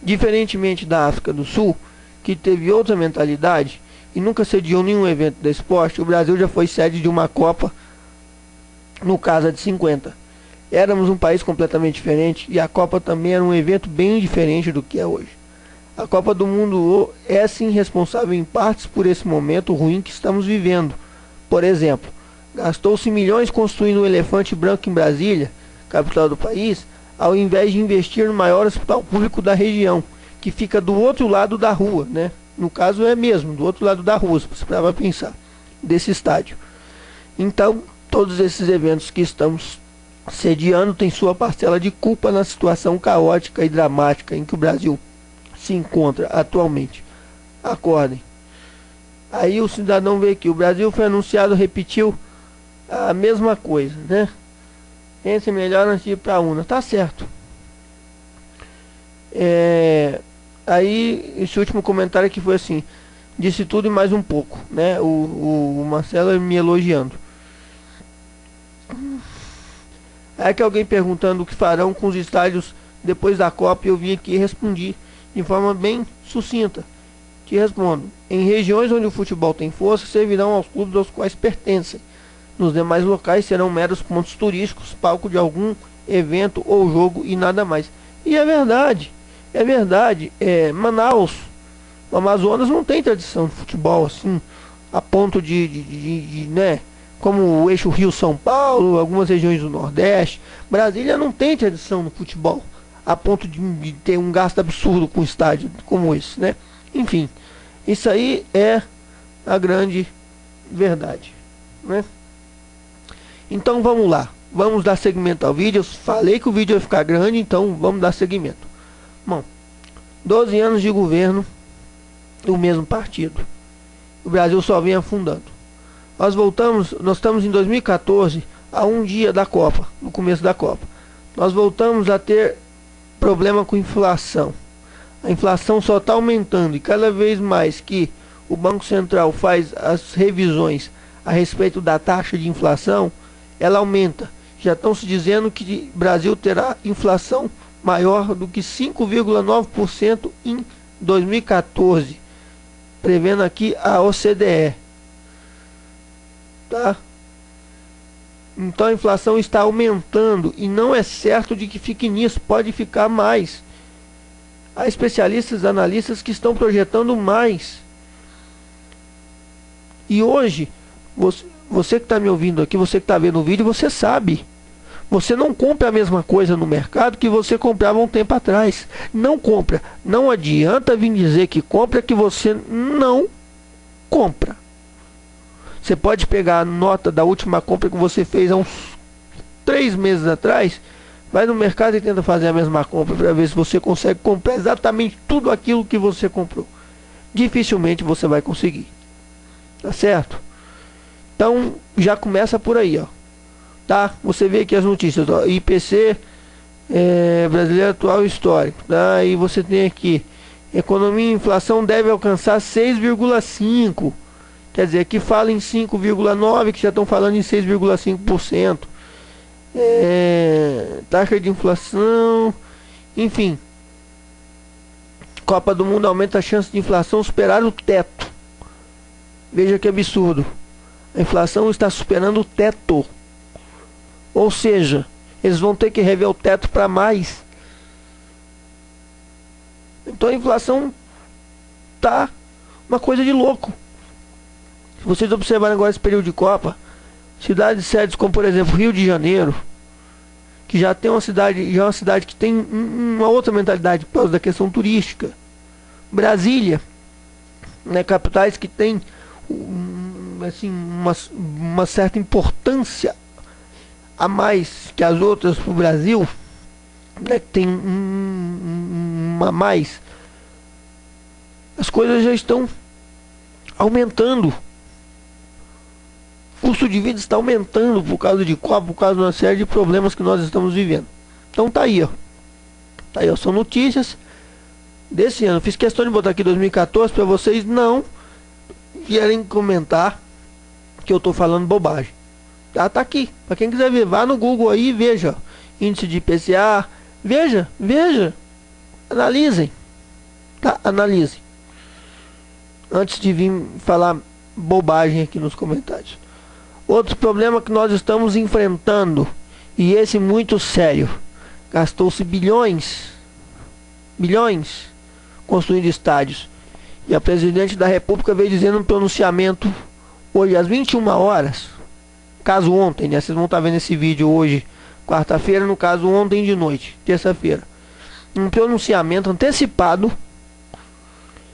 Speaker 2: Diferentemente da África do Sul, que teve outra mentalidade e nunca sediou nenhum evento de esporte, o Brasil já foi sede de uma Copa no Casa de 50. Éramos um país completamente diferente e a Copa também era um evento bem diferente do que é hoje. A Copa do Mundo é sim responsável em partes por esse momento ruim que estamos vivendo. Por exemplo, gastou-se milhões construindo um elefante branco em Brasília, capital do país, ao invés de investir no maior hospital público da região, que fica do outro lado da rua, né? No caso é mesmo, do outro lado da rua, se você parar para pensar, desse estádio. Então, todos esses eventos que estamos sediando têm sua parcela de culpa na situação caótica e dramática em que o Brasil se encontra atualmente. Acordem. Aí o cidadão vê que o Brasil foi anunciado, repetiu a mesma coisa, né? Pense melhor antes de ir para a urna. Tá certo. Aí esse último comentário aqui foi assim, disse tudo e mais um pouco, né? O Marcelo me elogiando. Aí que alguém perguntando o que farão com os estádios depois da Copa, eu vim aqui e respondi de forma bem sucinta, Te respondo. Em regiões onde o futebol tem força, servirão aos clubes aos quais pertencem. Nos demais locais serão meros pontos turísticos, palco de algum evento ou jogo e nada mais. E é verdade. É verdade. Manaus, o Amazonas não tem tradição de futebol assim, a ponto né? Como o eixo Rio-São Paulo, algumas regiões do Nordeste. Brasília não tem tradição no futebol, a ponto de ter um gasto absurdo com um estádio como esse, né? Enfim, isso aí é a grande verdade, né? Então vamos lá, vamos dar seguimento ao vídeo. Eu falei que o vídeo ia ficar grande, então vamos dar seguimento. Bom, 12 anos de governo do mesmo partido. O Brasil só vem afundando. Nós estamos em 2014, a um dia da Copa, no começo da Copa. Nós voltamos a ter problema com inflação. A inflação só está aumentando e cada vez mais que o Banco Central faz as revisões a respeito da taxa de inflação, ela aumenta. Já estão se dizendo que o Brasil terá inflação maior do que 5,9% em 2014, prevendo aqui a OCDE. Tá? Então a inflação está aumentando e não é certo de que fique nisso, pode ficar mais. Há especialistas, analistas que estão projetando mais. E hoje, você que está me ouvindo aqui, você que está vendo o vídeo, você sabe. Você não compra a mesma coisa no mercado que você comprava um tempo atrás. Não compra. Não adianta vir dizer que compra que você não compra. Você pode pegar a nota da última compra que você fez há uns 3 meses atrás, vai no mercado e tenta fazer a mesma compra para ver se você consegue comprar exatamente tudo aquilo que você comprou. Dificilmente você vai conseguir. Tá certo? Então já começa por aí, ó. Tá? Você vê aqui as notícias, ó. IPC brasileiro atual histórico. Tá? E você tem aqui: economia e inflação deve alcançar 6,5%. Quer dizer, aqui fala em 5,9%, que já estão falando em 6,5%. Taxa de inflação, enfim. Copa do Mundo aumenta a chance de inflação superar o teto. Veja que absurdo. A inflação está superando o teto. Ou seja, eles vão ter que rever o teto para mais. Então a inflação tá uma coisa de louco. Se vocês observarem agora esse período de Copa, cidades sérias como, por exemplo, Rio de Janeiro, que já tem uma cidade que tem uma outra mentalidade por causa da questão turística. Brasília, né, capitais que tem assim, uma certa importância a mais que as outras para o Brasil, né, que tem uma mais. As coisas já estão aumentando. O custo de vida está aumentando por causa de Copa, por causa de uma série de problemas que nós estamos vivendo. Então tá aí, ó. Tá aí, ó. São notícias desse ano. Fiz questão de botar aqui 2014 para vocês não vierem comentar que eu tô falando bobagem. Tá aqui. Para quem quiser ver, vá no Google aí e veja. Índice de IPCA. Veja. Analisem. Tá? Analisem. Antes de vir falar bobagem aqui nos comentários. Outro problema que nós estamos enfrentando, e esse muito sério: gastou-se bilhões construindo estádios. E a presidente da República veio dizendo um pronunciamento hoje às 21 horas, caso ontem, né? Vocês vão estar vendo esse vídeo hoje, quarta-feira, no caso ontem de noite, terça-feira. Um pronunciamento antecipado.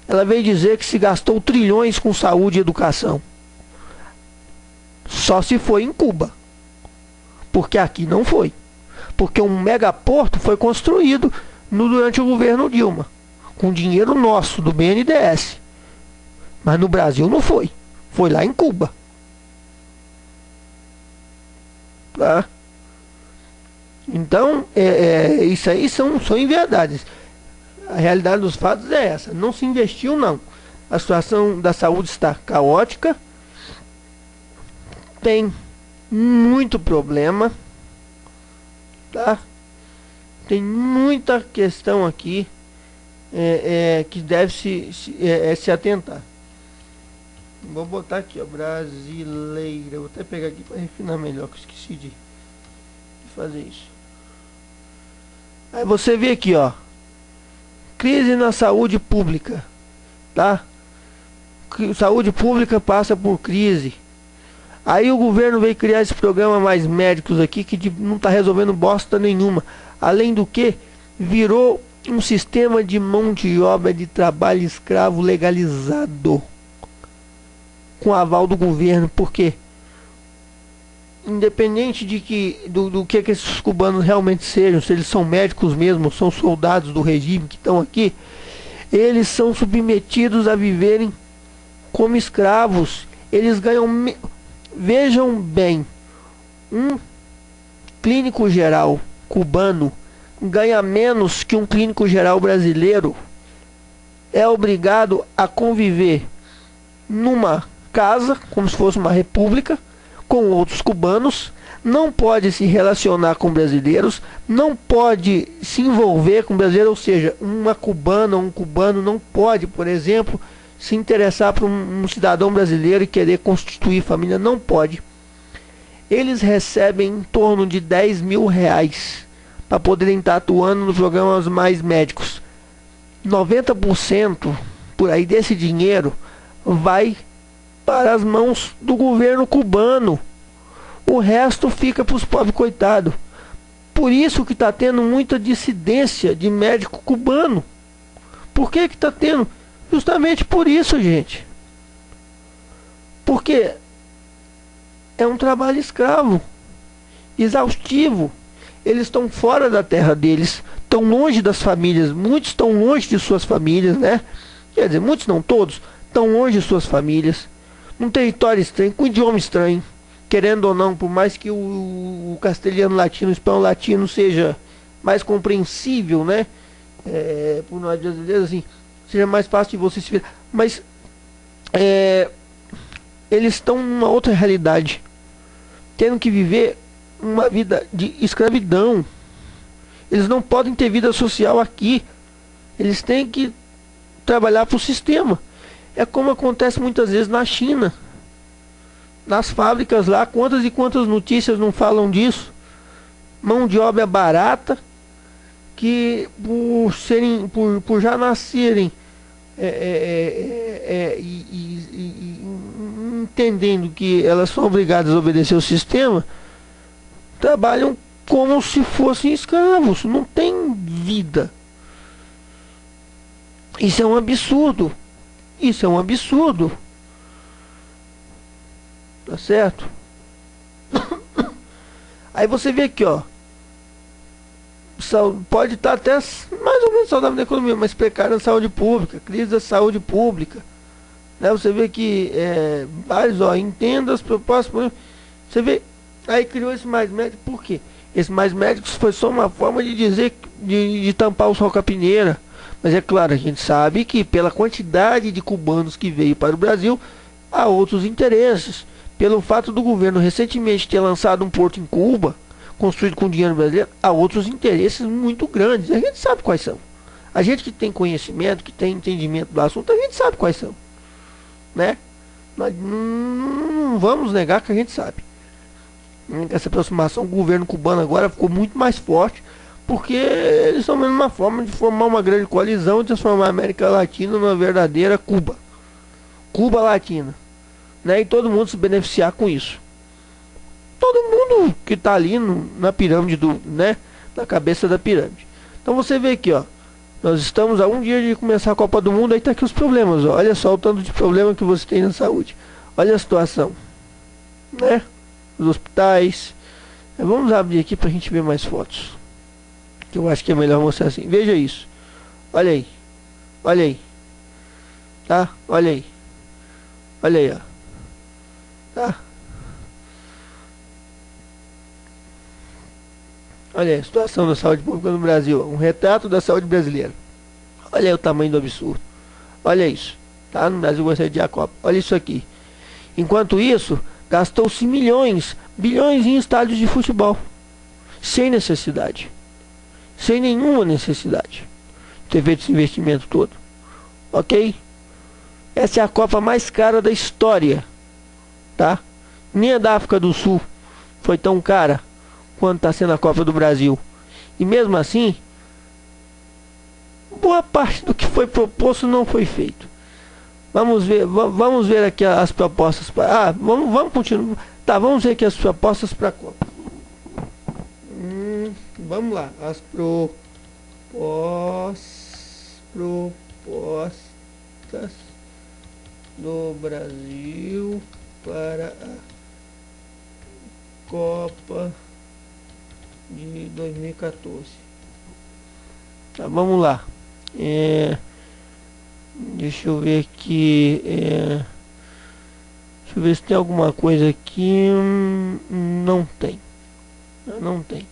Speaker 2: Ela veio dizer que se gastou trilhões com saúde e educação. Só se foi em Cuba. Porque aqui não foi. Porque um megaporto foi construído durante o governo Dilma, com dinheiro nosso, do BNDES. Mas no Brasil não foi. Foi lá em Cuba. Tá? Então, isso aí são inverdades. A realidade dos fatos é essa. Não se investiu, não. A situação da saúde está caótica. Tem muito problema. Tá? Tem muita questão aqui que deve se atentar. Vou botar aqui, ó, brasileira. Vou até pegar aqui para refinar melhor, que eu esqueci de fazer isso. Aí você vê aqui, ó, crise na saúde pública, tá? Saúde pública passa por crise. Aí o governo veio criar esse programa Mais Médicos aqui, que não tá resolvendo bosta nenhuma. Além do que, virou um sistema de mão de obra de trabalho escravo legalizado, com aval do governo. Porque independente do que esses cubanos realmente sejam, se eles são médicos mesmo, são soldados do regime que estão aqui, eles são submetidos a viverem como escravos. Eles ganham, vejam bem, um clínico geral cubano ganha menos que um clínico geral brasileiro. É obrigado a conviver numa casa, como se fosse uma república, com outros cubanos, não pode se relacionar com brasileiros, não pode se envolver com brasileiros, ou seja, uma cubana ou um cubano não pode, por exemplo, se interessar por um cidadão brasileiro e querer constituir família, não pode. Eles recebem em torno de 10 mil reais para poderem estar atuando nos programas Mais Médicos. 90% por aí desse dinheiro vai para as mãos do governo cubano. O resto fica para os pobres coitados. Por isso que está tendo muita dissidência de médico cubano. Por que está tendo? Justamente por isso, gente. Porque é um trabalho escravo, exaustivo. Eles estão fora da terra deles, estão longe das famílias. Muitos estão longe de suas famílias, né? Quer dizer, muitos não, todos estão longe de suas famílias, num território estranho, com idioma estranho, querendo ou não, por mais que o castelhano latino, o espanhol latino seja mais compreensível, né? Por nós brasileiros, assim, seja mais fácil de você se virar. Mas eles estão numa outra realidade, tendo que viver uma vida de escravidão. Eles não podem ter vida social aqui. Eles têm que trabalhar para o sistema. É como acontece muitas vezes na China, nas fábricas lá. Quantas e quantas notícias não falam disso? Mão de obra barata, que por já nascerem entendendo que elas são obrigadas a obedecer o sistema, trabalham como se fossem escravos. Não tem vida. Isso é um absurdo. Isso é um absurdo. Tá certo? Aí você vê aqui, ó, pode estar até mais ou menos saudável na economia, mas precário na saúde pública, crise da saúde pública, né? Você vê que vários, ó, entenda as propostas. Você vê, aí criou esse Mais Médicos. Por quê? Esse Mais Médicos foi só uma forma de dizer, de tampar o sol com a peneira. Mas é claro, a gente sabe que pela quantidade de cubanos que veio para o Brasil, há outros interesses. Pelo fato do governo recentemente ter lançado um porto em Cuba, construído com dinheiro brasileiro, há outros interesses muito grandes. A gente sabe quais são. A gente que tem conhecimento, que tem entendimento do assunto, a gente sabe quais são, né? Nós não vamos negar que a gente sabe. Essa aproximação com o governo cubano agora ficou muito mais forte, porque eles estão vendo uma forma de formar uma grande coalizão e transformar a América Latina numa verdadeira Cuba. Cuba Latina, né? E todo mundo se beneficiar com isso. Todo mundo que está ali na pirâmide, né? Na cabeça da pirâmide. Então você vê aqui, ó. Nós estamos a um dia de começar a Copa do Mundo. Aí tá aqui os problemas, ó. Olha só o tanto de problema que você tem na saúde. Olha a situação, né? Os hospitais. Vamos abrir aqui pra gente ver mais fotos, que eu acho que é melhor mostrar assim. Veja isso. Olha aí. Olha aí. Tá? Olha aí. Olha aí, ó. Tá? Olha aí a situação da saúde pública no Brasil. Um retrato da saúde brasileira. Olha aí o tamanho do absurdo. Olha isso. Tá? No Brasil vai sediar a Copa. Olha isso aqui. Enquanto isso, gastou-se milhões, bilhões em estádios de futebol. Sem necessidade. Sem nenhuma necessidade. ter feito esse investimento todo. Ok? Essa é a Copa mais cara da história, tá? Nem a da África do Sul foi tão cara quanto está sendo a Copa do Brasil. E mesmo assim, boa parte do que foi proposto não foi feito. Vamos ver aqui as propostas. Vamos continuar. Tá, vamos ver aqui as propostas para a Copa. Vamos lá, as propostas do Brasil para a Copa de 2014. Tá, vamos lá. Deixa eu ver aqui. Deixa eu ver se tem alguma coisa aqui. Não tem. Não tem.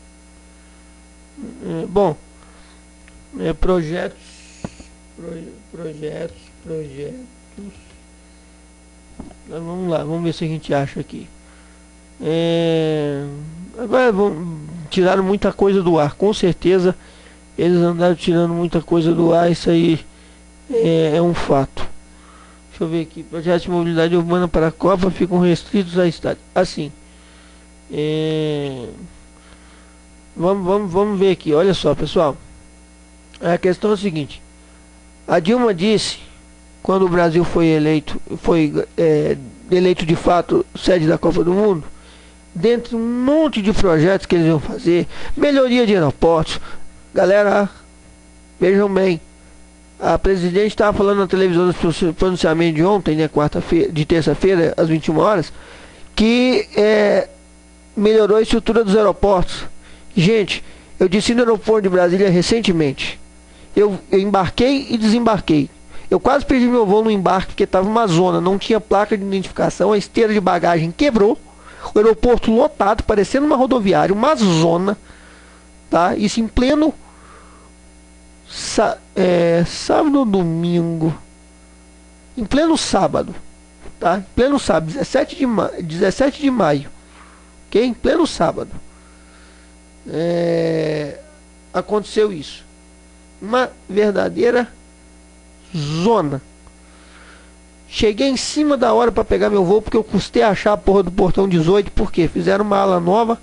Speaker 2: Bom, projetos. Vamos lá, vamos ver se a gente acha aqui. Agora tiraram muita coisa do ar, com certeza eles andaram tirando muita coisa do ar, isso aí é um fato. Deixa eu ver aqui, projetos de mobilidade urbana para a Copa ficam restritos a estádio. Assim, vamos ver aqui, olha só pessoal, a questão é a seguinte: a Dilma disse, quando o Brasil foi eleito de fato sede da Copa do Mundo, dentre um monte de projetos que eles iam fazer, melhoria de aeroportos. Galera, vejam bem, a presidente estava falando na televisão no pronunciamento de ontem, né, de terça-feira, às 21 horas, que melhorou a estrutura dos aeroportos. Gente, eu disse no aeroporto de Brasília recentemente, eu embarquei e desembarquei. Eu quase perdi meu voo no embarque porque estava uma zona, não tinha placa de identificação, a esteira de bagagem quebrou, o aeroporto lotado, parecendo uma rodoviária, uma zona, tá? Isso em pleno sábado ou domingo, em pleno sábado, tá? Em pleno sábado, 17 de maio, ok? Em pleno sábado, aconteceu isso, uma verdadeira zona. Cheguei em cima da hora para pegar meu voo, porque eu custei achar a porra do portão 18, porque fizeram uma ala nova,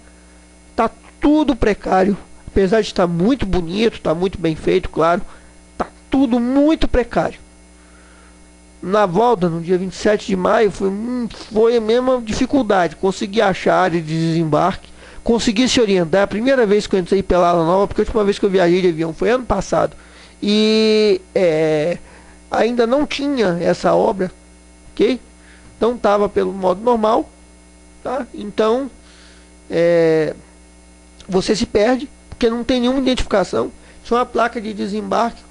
Speaker 2: tá tudo precário, apesar de estar muito bonito, está muito bem feito, claro, tá tudo muito precário. Na volta, no dia 27 de maio, foi a mesma dificuldade, consegui achar a área de desembarque, consegui se orientar. É a primeira vez que eu entrei pela ala nova, porque a última vez que eu viajei de avião foi ano passado, e ainda não tinha essa obra, ok? Então estava pelo modo normal, tá? Então você se perde, porque não tem nenhuma identificação. Tinha uma placa de desembarque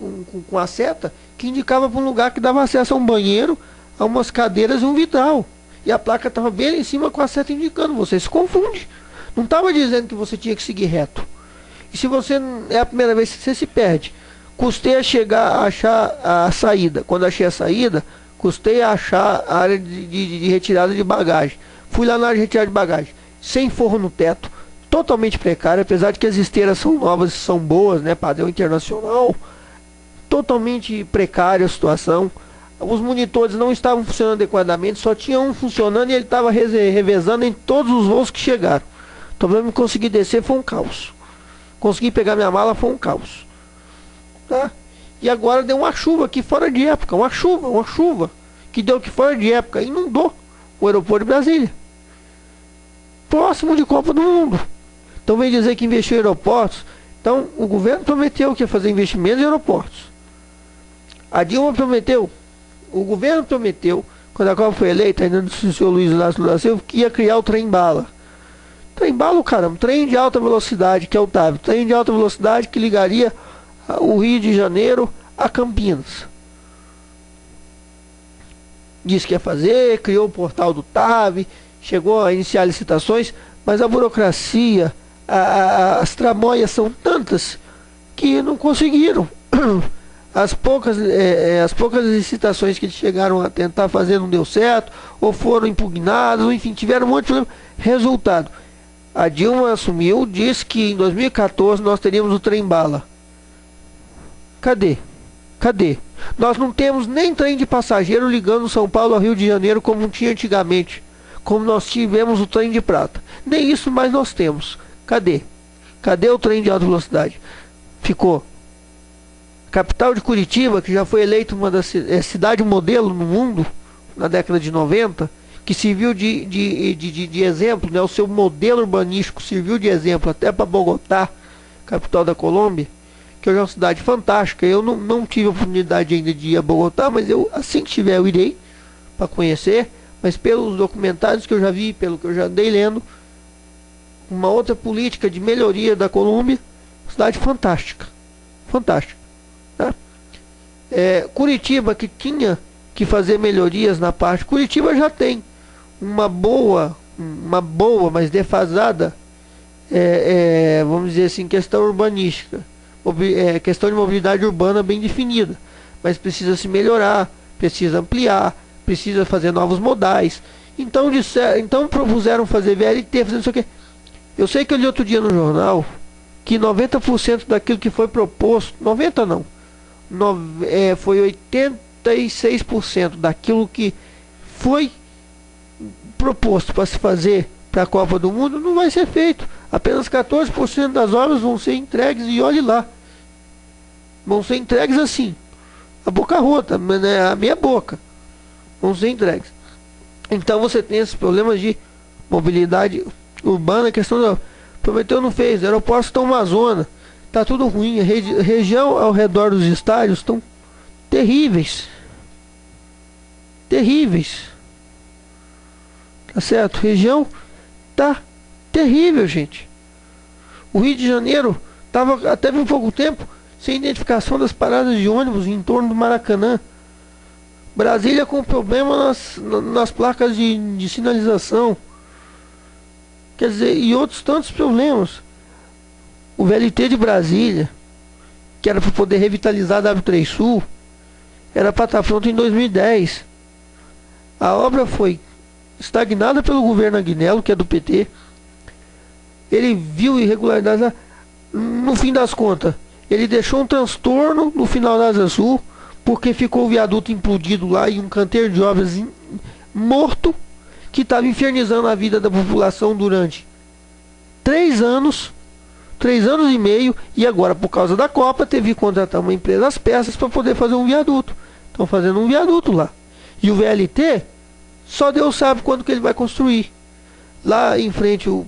Speaker 2: com a seta que indicava para um lugar que dava acesso a um banheiro, a umas cadeiras e um vitral, e a placa estava bem ali em cima com a seta indicando. Você se confunde, não estava dizendo que você tinha que seguir reto. E se você é a primeira vez que você se perde, custei a achar a saída. Quando achei a saída, custei a achar a área de retirada de bagagem. Fui lá na área de retirada de bagagem, sem forro no teto, totalmente precário, apesar de que as esteiras são novas e são boas, né, padrão internacional. Totalmente precária a situação. Os monitores não estavam funcionando adequadamente, só tinha um funcionando e ele estava revezando em todos os voos que chegaram. Então, para eu conseguir descer foi um caos. Consegui pegar minha mala, foi um caos. Tá? E agora deu uma chuva aqui fora de época, uma chuva que deu aqui fora de época, inundou o aeroporto de Brasília, próximo de Copa do Mundo. Então vem dizer que investiu em aeroportos. Então o governo prometeu que ia fazer investimentos em aeroportos. A Dilma prometeu, o governo prometeu, quando a Copa foi eleita, ainda do senhor Luiz Inácio Lula da Silva, que ia criar o trem-bala. Trem-bala, caramba, trem de alta velocidade, que é o TAV, trem de alta velocidade que ligaria o Rio de Janeiro a Campinas. Disse que ia fazer, criou o portal do TAV, chegou a iniciar licitações, mas a burocracia, as tramóias são tantas que não conseguiram. As poucas licitações que eles chegaram a tentar fazer não deu certo, ou foram impugnadas, ou enfim, tiveram um monte de problema. Resultado, a Dilma assumiu, disse que em 2014 nós teríamos o trem-bala. Cadê? Cadê? Nós não temos nem trem de passageiro ligando São Paulo ao Rio de Janeiro como tinha antigamente, como nós tivemos o trem de prata. Nem isso mais nós temos. Cadê? Cadê o trem de alta velocidade? Ficou. Capital de Curitiba, que já foi eleita uma das cidade modelo no mundo na década de 90, que serviu de exemplo, né? O seu modelo urbanístico serviu de exemplo até para Bogotá, capital da Colômbia, que hoje é uma cidade fantástica. Eu não tive a oportunidade ainda de ir a Bogotá, mas eu, assim que tiver, eu irei para conhecer. Mas pelos documentários que eu já vi, pelo que eu já andei lendo, uma outra política de melhoria da Colômbia, cidade fantástica. Fantástica. Tá? Curitiba, que tinha que fazer melhorias na parte. Curitiba já tem uma boa, mas defasada, vamos dizer assim, questão urbanística, questão de mobilidade urbana bem definida, mas precisa se melhorar, precisa ampliar, precisa fazer novos modais. Então propuseram fazer VLT, fazendo isso aqui. Eu sei que eu li outro dia no jornal que 90% daquilo que foi proposto, 90 não, foi 86% daquilo que foi proposto para se fazer para a Copa do Mundo não vai ser feito. Apenas 14% das obras vão ser entregues, e olhe lá, vão ser entregues assim, a boca rota, né, a meia boca, vão ser entregues. Então você tem esses problemas de mobilidade urbana, questão da prometeu, não fez, aeroportos estão uma zona, tá tudo ruim, a região ao redor dos estádios estão terríveis, tá certo? Região tá terrível, gente. O Rio de Janeiro estava até bem pouco tempo sem identificação das paradas de ônibus em torno do Maracanã. Brasília com problema nas placas de sinalização. Quer dizer, e outros tantos problemas. O VLT de Brasília, que era para poder revitalizar a W3 Sul, era para estar pronto em 2010. A obra foi estagnada pelo governo Agnello, que é do PT. Ele viu irregularidades. No fim das contas, ele deixou um transtorno no final da Asa Sul, porque ficou o viaduto implodido lá e um canteiro de obras morto, que estava infernizando a vida da população durante 3 anos e meio, e agora, por causa da Copa, teve que contratar uma empresa às peças para poder fazer um viaduto. Estão fazendo um viaduto lá. E o VLT, só Deus sabe quando que ele vai construir. Lá em frente o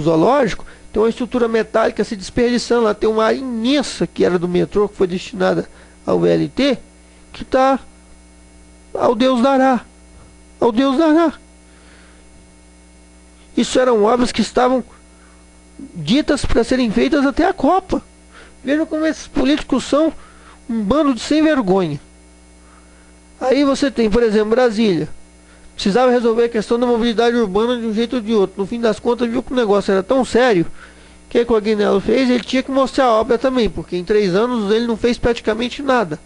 Speaker 2: zoológico, tem uma estrutura metálica se desperdiçando. Lá tem uma área imensa que era do metrô, que foi destinada ao VLT, que está ao Deus dará. Ao Deus dará. Isso eram obras que estavam ditas para serem feitas até a Copa. Vejam como esses políticos são um bando de sem vergonha. Aí você tem, por exemplo, Brasília. Precisava resolver a questão da mobilidade urbana de um jeito ou de outro. No fim das contas, viu que o negócio era tão sério que o Agnello fez, ele tinha que mostrar a obra também, porque em 3 anos ele não fez praticamente nada.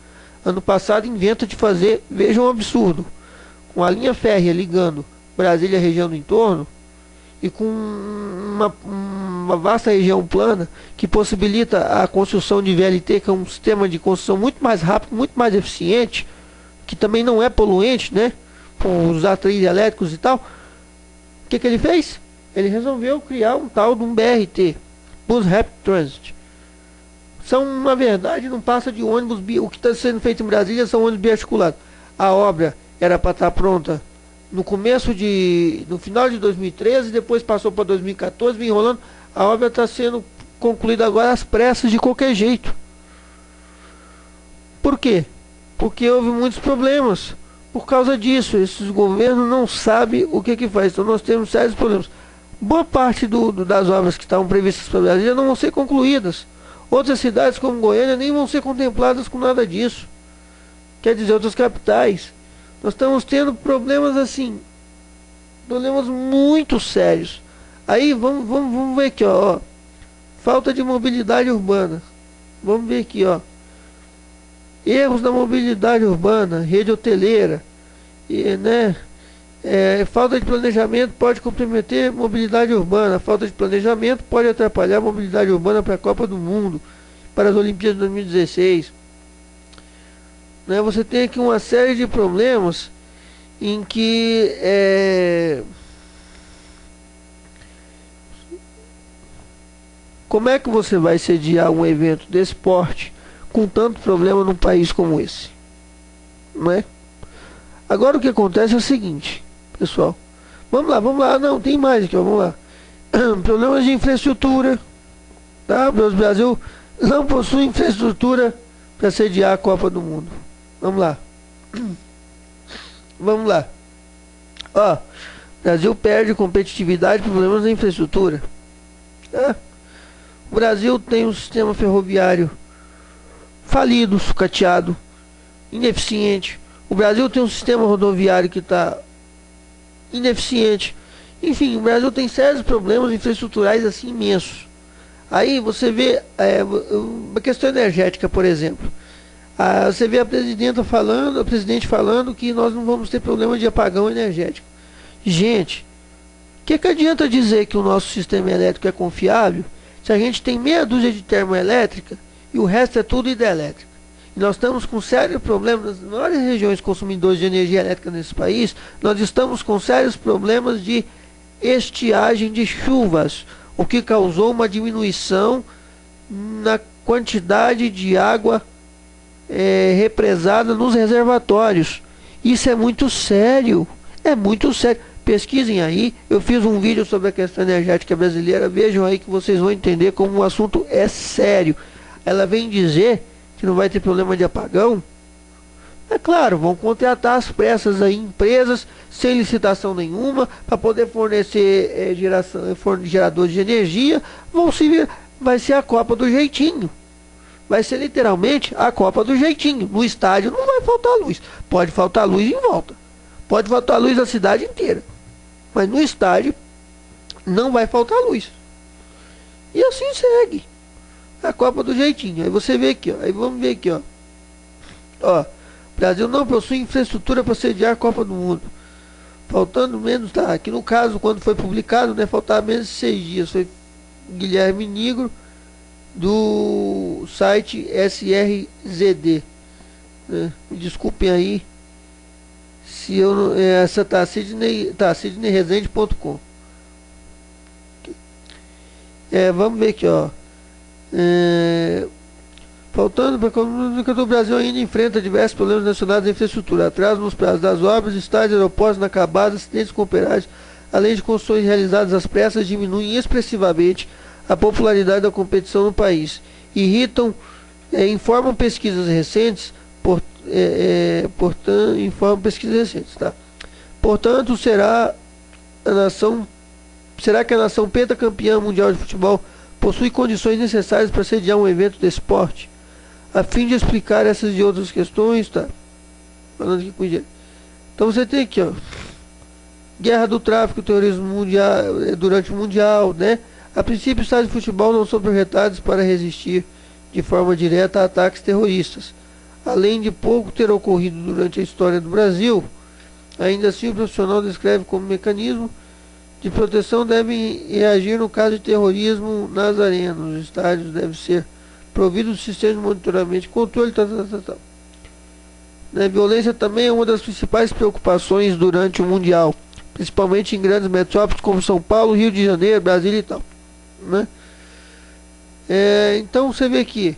Speaker 2: Ano passado inventa de fazer, veja um absurdo, com a linha férrea ligando Brasília à região do entorno, e com uma vasta região plana que possibilita a construção de VLT, que é um sistema de construção muito mais rápido, muito mais eficiente, que também não é poluente, né? Por usar trilhos elétricos e tal. O que ele fez? Ele resolveu criar um tal de um BRT, Bus Rapid Transit. São, na verdade, não passa de ônibus, o que está sendo feito em Brasília são ônibus biarticulados. A obra era para estar pronta no final de 2013, depois passou para 2014, vem enrolando. A obra está sendo concluída agora às pressas, de qualquer jeito. Por quê? Porque houve muitos problemas. Por causa disso, esses governos não sabem o que faz. Então nós temos sérios problemas. Boa parte das obras que estavam previstas para Brasília não vão ser concluídas. Outras cidades como Goiânia nem vão ser contempladas com nada disso. Quer dizer, outras capitais. Nós estamos tendo problemas assim, problemas muito sérios. Aí vamos ver aqui, ó. Falta de mobilidade urbana. Vamos ver aqui, ó. Erros da mobilidade urbana, rede hoteleira, né? Falta de planejamento pode comprometer mobilidade urbana. Falta de planejamento pode atrapalhar a mobilidade urbana para a Copa do Mundo, para as Olimpíadas de 2016. né? Você tem aqui uma série de problemas em que como é que você vai sediar um evento desse porte com tanto problema num país como esse, não é? Agora o que acontece é o seguinte, pessoal. Vamos lá, não, tem mais aqui, ó, vamos lá. Problemas de infraestrutura, tá? O Brasil não possui infraestrutura para sediar a Copa do Mundo. Vamos lá. Vamos lá. Ó, o Brasil perde competitividade por problemas de infraestrutura. Tá? O Brasil tem um sistema ferroviário falido, sucateado, ineficiente. O Brasil tem um sistema rodoviário que está ineficiente. Enfim, o Brasil tem sérios problemas infraestruturais assim imensos. Aí você vê uma questão energética, por exemplo. Você vê a presidente falando que nós não vamos ter problema de apagão energético. Gente, o que adianta dizer que o nosso sistema elétrico é confiável se a gente tem meia dúzia de termoelétrica e o resto é tudo hidrelétrica? E nós estamos com sérios problemas nas maiores regiões consumidoras de energia elétrica nesse país. Nós estamos com sérios problemas de estiagem de chuvas, o que causou uma diminuição na quantidade de água represada nos reservatórios. Isso é muito sério, pesquisem aí. Eu fiz um vídeo sobre a questão energética brasileira, vejam aí que vocês vão entender como o assunto é sério. Ela vem dizer que não vai ter problema de apagão. É claro, vão contratar às pressas aí empresas sem licitação nenhuma para poder fornecer geradores de energia. Vai ser a Copa do jeitinho. Vai ser literalmente a Copa do jeitinho. No estádio não vai faltar luz. Pode faltar luz em volta. Pode faltar luz na cidade inteira. Mas no estádio não vai faltar luz. E assim segue. A Copa do jeitinho. Aí você vê aqui, ó. Aí vamos ver aqui, ó. Ó. O Brasil não possui infraestrutura para sediar a Copa do Mundo. Faltando menos, tá? Aqui no caso, quando foi publicado, né? Faltava menos de 6 dias. Foi Guilherme Nigro, do site SRZD. Né? Me desculpem aí se eu não. Essa tá sidneyresende.com. Vamos ver aqui, ó. Faltando para a economia do Brasil ainda enfrenta diversos problemas nacionais de infraestrutura, atraso nos prazos das obras, estádios, aeroportos inacabados, acidentes com operários, além de construções realizadas às pressas, diminuem expressivamente a popularidade da competição no país. Informam pesquisas recentes, tá? Portanto, será que a nação pentacampeã mundial de futebol possui condições necessárias para sediar um evento desse porte? A fim de explicar essas e outras questões, tá? Falando aqui com o Então você tem aqui, ó, guerra do tráfico, terrorismo mundial, durante o mundial, né? A princípio, os estádios de futebol não são projetados para resistir de forma direta a ataques terroristas. Além de pouco ter ocorrido durante a história do Brasil, ainda assim o profissional descreve como mecanismo de proteção devem reagir no caso de terrorismo nas arenas. Os estádios devem ser providos de sistemas de monitoramento e controle, A violência também é uma das principais preocupações durante o Mundial, principalmente em grandes metrópoles como São Paulo, Rio de Janeiro, Brasília e tal, né? Então você vê que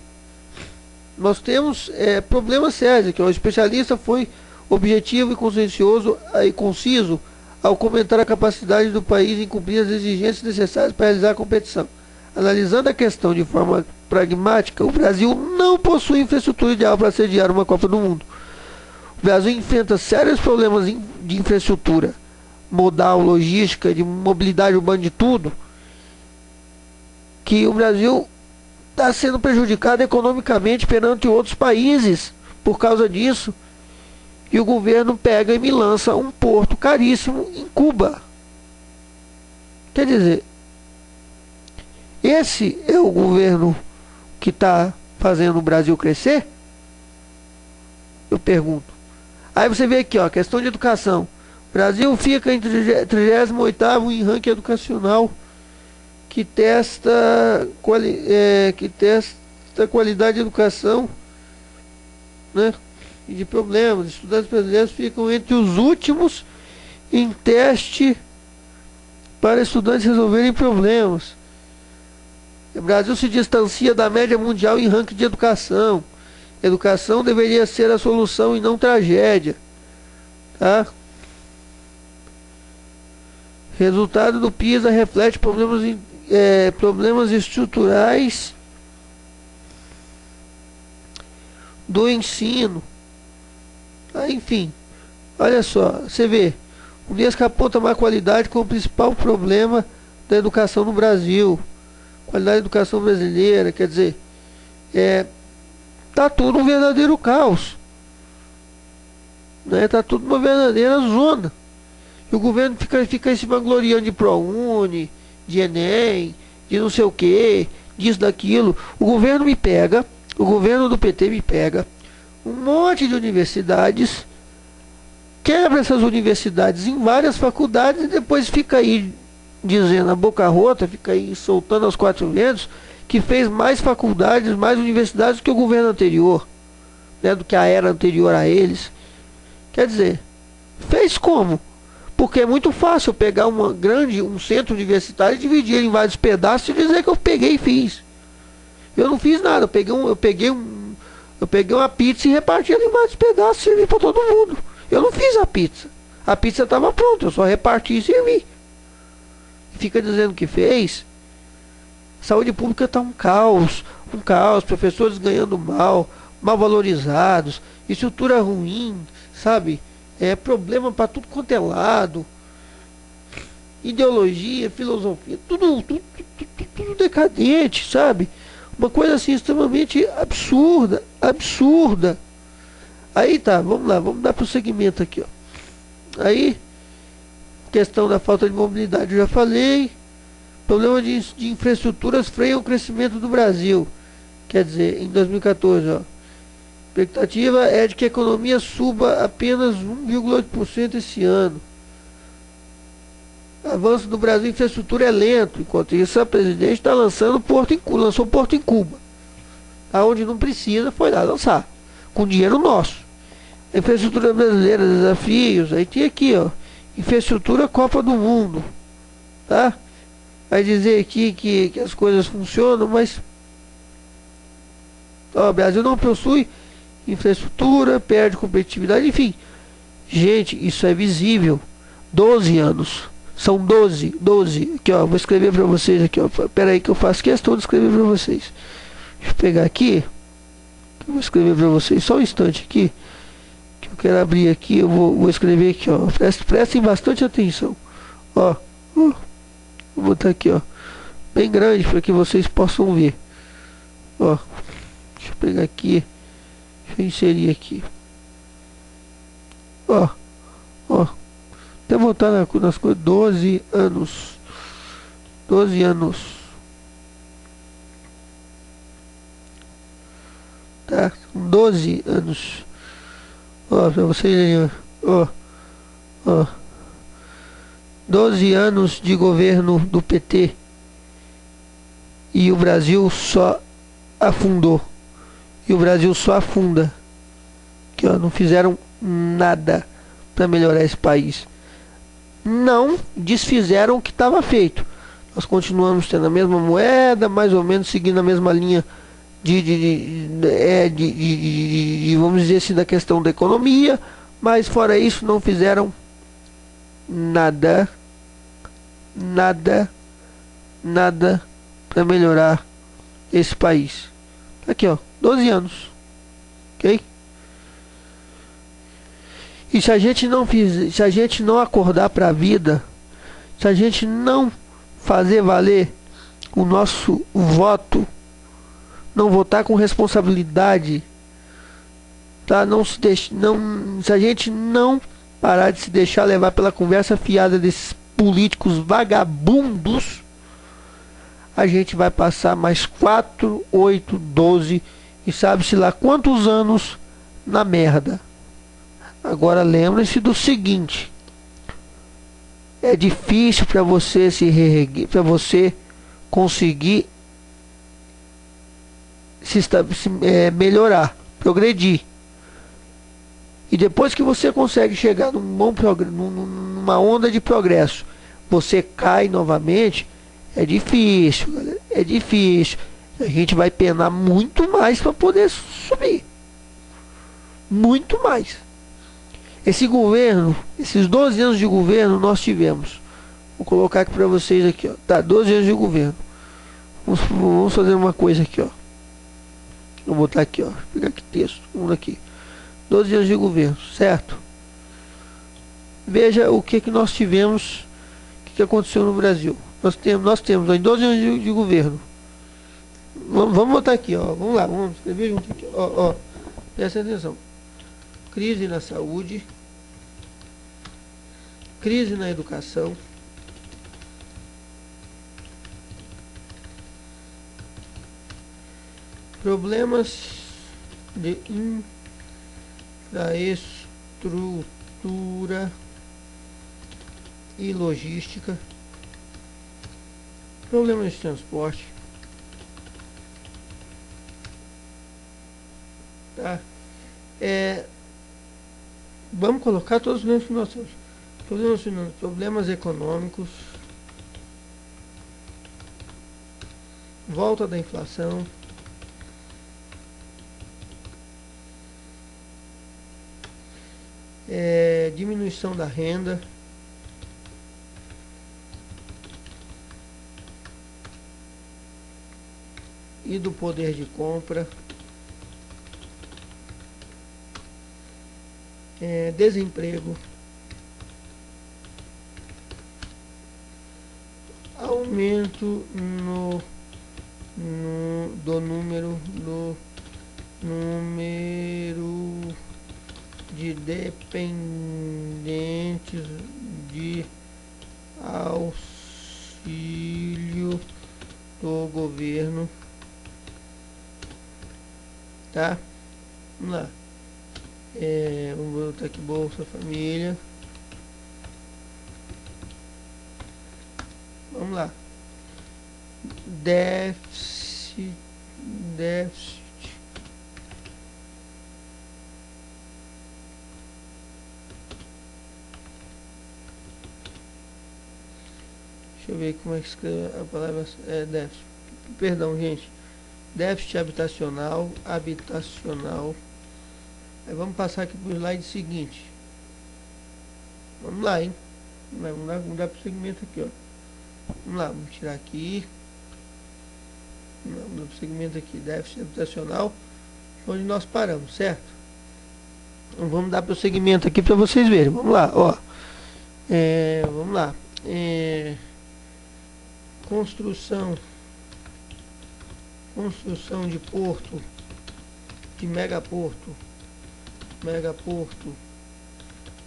Speaker 2: nós temos problemas sérios aqui. O especialista foi objetivo e consciencioso e conciso ao comentar a capacidade do país em cumprir as exigências necessárias para realizar a competição. Analisando a questão de forma pragmática, o Brasil não possui infraestrutura ideal para sediar uma Copa do Mundo. O Brasil enfrenta sérios problemas de infraestrutura, modal, logística, de mobilidade urbana, de tudo, que o Brasil está sendo prejudicado economicamente perante outros países por causa disso. E o governo pega e me lança um porto caríssimo em Cuba. Quer dizer, esse é o governo que está fazendo o Brasil crescer? Eu pergunto. Aí você vê aqui, ó, questão de educação. O Brasil fica em 38º em ranking educacional que testa qualidade de educação, né? e de problemas. Estudantes brasileiros ficam entre os últimos em teste para estudantes resolverem problemas. O Brasil se distancia da média mundial em ranking de educação. Educação deveria ser a solução e não tragédia. Tá? Resultado do PISA reflete problemas estruturais do ensino. Enfim, olha só, você vê, o Unesco aponta má qualidade como principal problema da educação no Brasil. Qualidade da educação brasileira, quer dizer, tá tudo um verdadeiro caos, né? Tá tudo uma verdadeira zona. E o governo fica se vangloriando de ProUni, de Enem, de não sei o que, disso, daquilo. O governo do PT me pega um monte de universidades, quebra essas universidades em várias faculdades e depois fica aí dizendo a boca rota, fica aí soltando aos quatro ventos que fez mais faculdades, mais universidades do que o governo anterior, né, do que a era anterior a eles. Quer dizer, fez como? Porque é muito fácil eu pegar um centro universitário e dividir ele em vários pedaços e dizer que eu peguei e fiz. Eu não fiz nada, eu peguei uma pizza e reparti ela em vários pedaços e servi para todo mundo. Eu não fiz a pizza. A pizza estava pronta, eu só reparti e servi. Fica dizendo que fez. Saúde pública está um caos, professores ganhando mal valorizados, estrutura ruim, sabe? Problema para tudo quanto é lado, ideologia, filosofia, tudo decadente, sabe? Uma coisa assim extremamente absurda. Aí tá, vamos lá, vamos dar prosseguimento aqui, ó. Aí, questão da falta de mobilidade, eu já falei. Problema de infraestruturas freia o crescimento do Brasil. Quer dizer, em 2014, ó, a expectativa é de que a economia suba apenas 1,8% esse ano. O avanço do Brasil em infraestrutura é lento. Enquanto isso, a presidente está lançou Porto em Cuba. Aonde não precisa, foi lá lançar. Com dinheiro nosso. A infraestrutura brasileira, desafios. Aí tem aqui, ó, infraestrutura Copa do Mundo. Tá? Vai dizer aqui que as coisas funcionam, mas o Brasil não possui infraestrutura, perde competitividade, enfim. Gente, isso é visível. 12 anos. São 12. Aqui, ó, vou escrever para vocês aqui, ó. Pera aí que eu faço questão de escrever para vocês. Deixa eu pegar aqui. Eu vou escrever para vocês só um instante aqui. Que eu quero abrir aqui, eu vou escrever aqui, ó. Prestem bastante atenção. Ó. Vou botar aqui, ó, bem grande para que vocês possam ver. Ó, deixa eu pegar aqui, deixa eu inserir aqui. Ó, até voltar nas coisas. 12 anos. Tá, 12 anos. Ó, para vocês verem, ó. 12 anos de governo do PT e o Brasil só afundou. E o Brasil só afunda. Que ó, não fizeram nada para melhorar esse país. Não desfizeram o que estava feito. Nós continuamos tendo a mesma moeda, mais ou menos seguindo a mesma linha vamos dizer assim, da questão da economia, mas fora isso não fizeram nada para melhorar esse país. Aqui, ó, 12 anos. OK? E se a gente não acordar para a vida, se a gente não fazer valer o nosso voto, não votar com responsabilidade, tá? Se a gente não parar de se deixar levar pela conversa fiada desses políticos vagabundos, a gente vai passar mais 4, 8, 12 e sabe-se lá quantos anos na merda. Agora lembre-se do seguinte: é difícil para você se reerguer, para você conseguir melhorar, progredir. E depois que você consegue chegar num bom numa onda de progresso, você cai novamente, é difícil, galera, é difícil. A gente vai penar muito mais para poder subir. Muito mais. Esse governo, esses 12 anos de governo nós tivemos. Vou colocar aqui para vocês aqui, ó. Tá, 12 anos de governo. Vamos fazer uma coisa aqui, ó. Vou botar aqui, ó. Vou pegar aqui texto, vamos aqui. 12 anos de governo, certo? Veja o que nós tivemos, o que aconteceu no Brasil. Nós temos ó, em 12 anos de governo. Vamos botar aqui, ó. Vamos lá, vamos escrever junto aqui, ó. Presta atenção. Crise na saúde, crise na educação, problemas de infraestrutura e logística, problemas de transporte, tá? Vamos colocar todos os problemas que nós temos. Problemas econômicos, volta da inflação, diminuição da renda, e do poder de compra, desemprego, aumento do número de dependentes de auxílio do governo, tá? Vamos lá. Vamos botar aqui Bolsa Família. Vamos lá. Déficit. Deixa eu ver como é que escreve a palavra déficit. Perdão, gente. Déficit habitacional. Aí vamos passar aqui para o slide seguinte. Vamos lá, hein? Vamos dar para o segmento aqui, ó. Vamos lá, vamos tirar aqui. Vamos dar para o segmento aqui. Déficit habitacional. Onde nós paramos, certo? Então vamos dar para o segmento aqui para vocês verem. Vamos lá, ó. Vamos lá. Construção de porto, de megaporto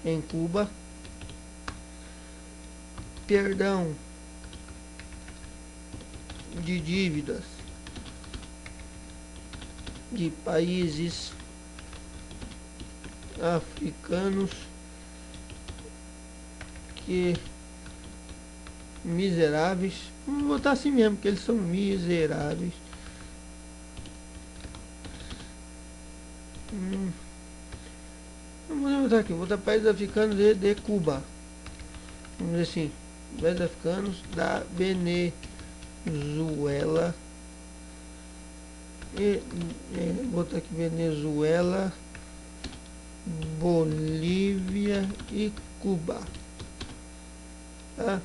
Speaker 2: em Cuba, perdão de dívidas de países africanos que miseráveis, vamos botar assim mesmo, que eles são miseráveis. Vamos botar aqui, vou botar países africanos de Cuba. Vamos dizer assim, países africanos da Venezuela. Botar aqui Venezuela, Bolívia e Cuba. Tá?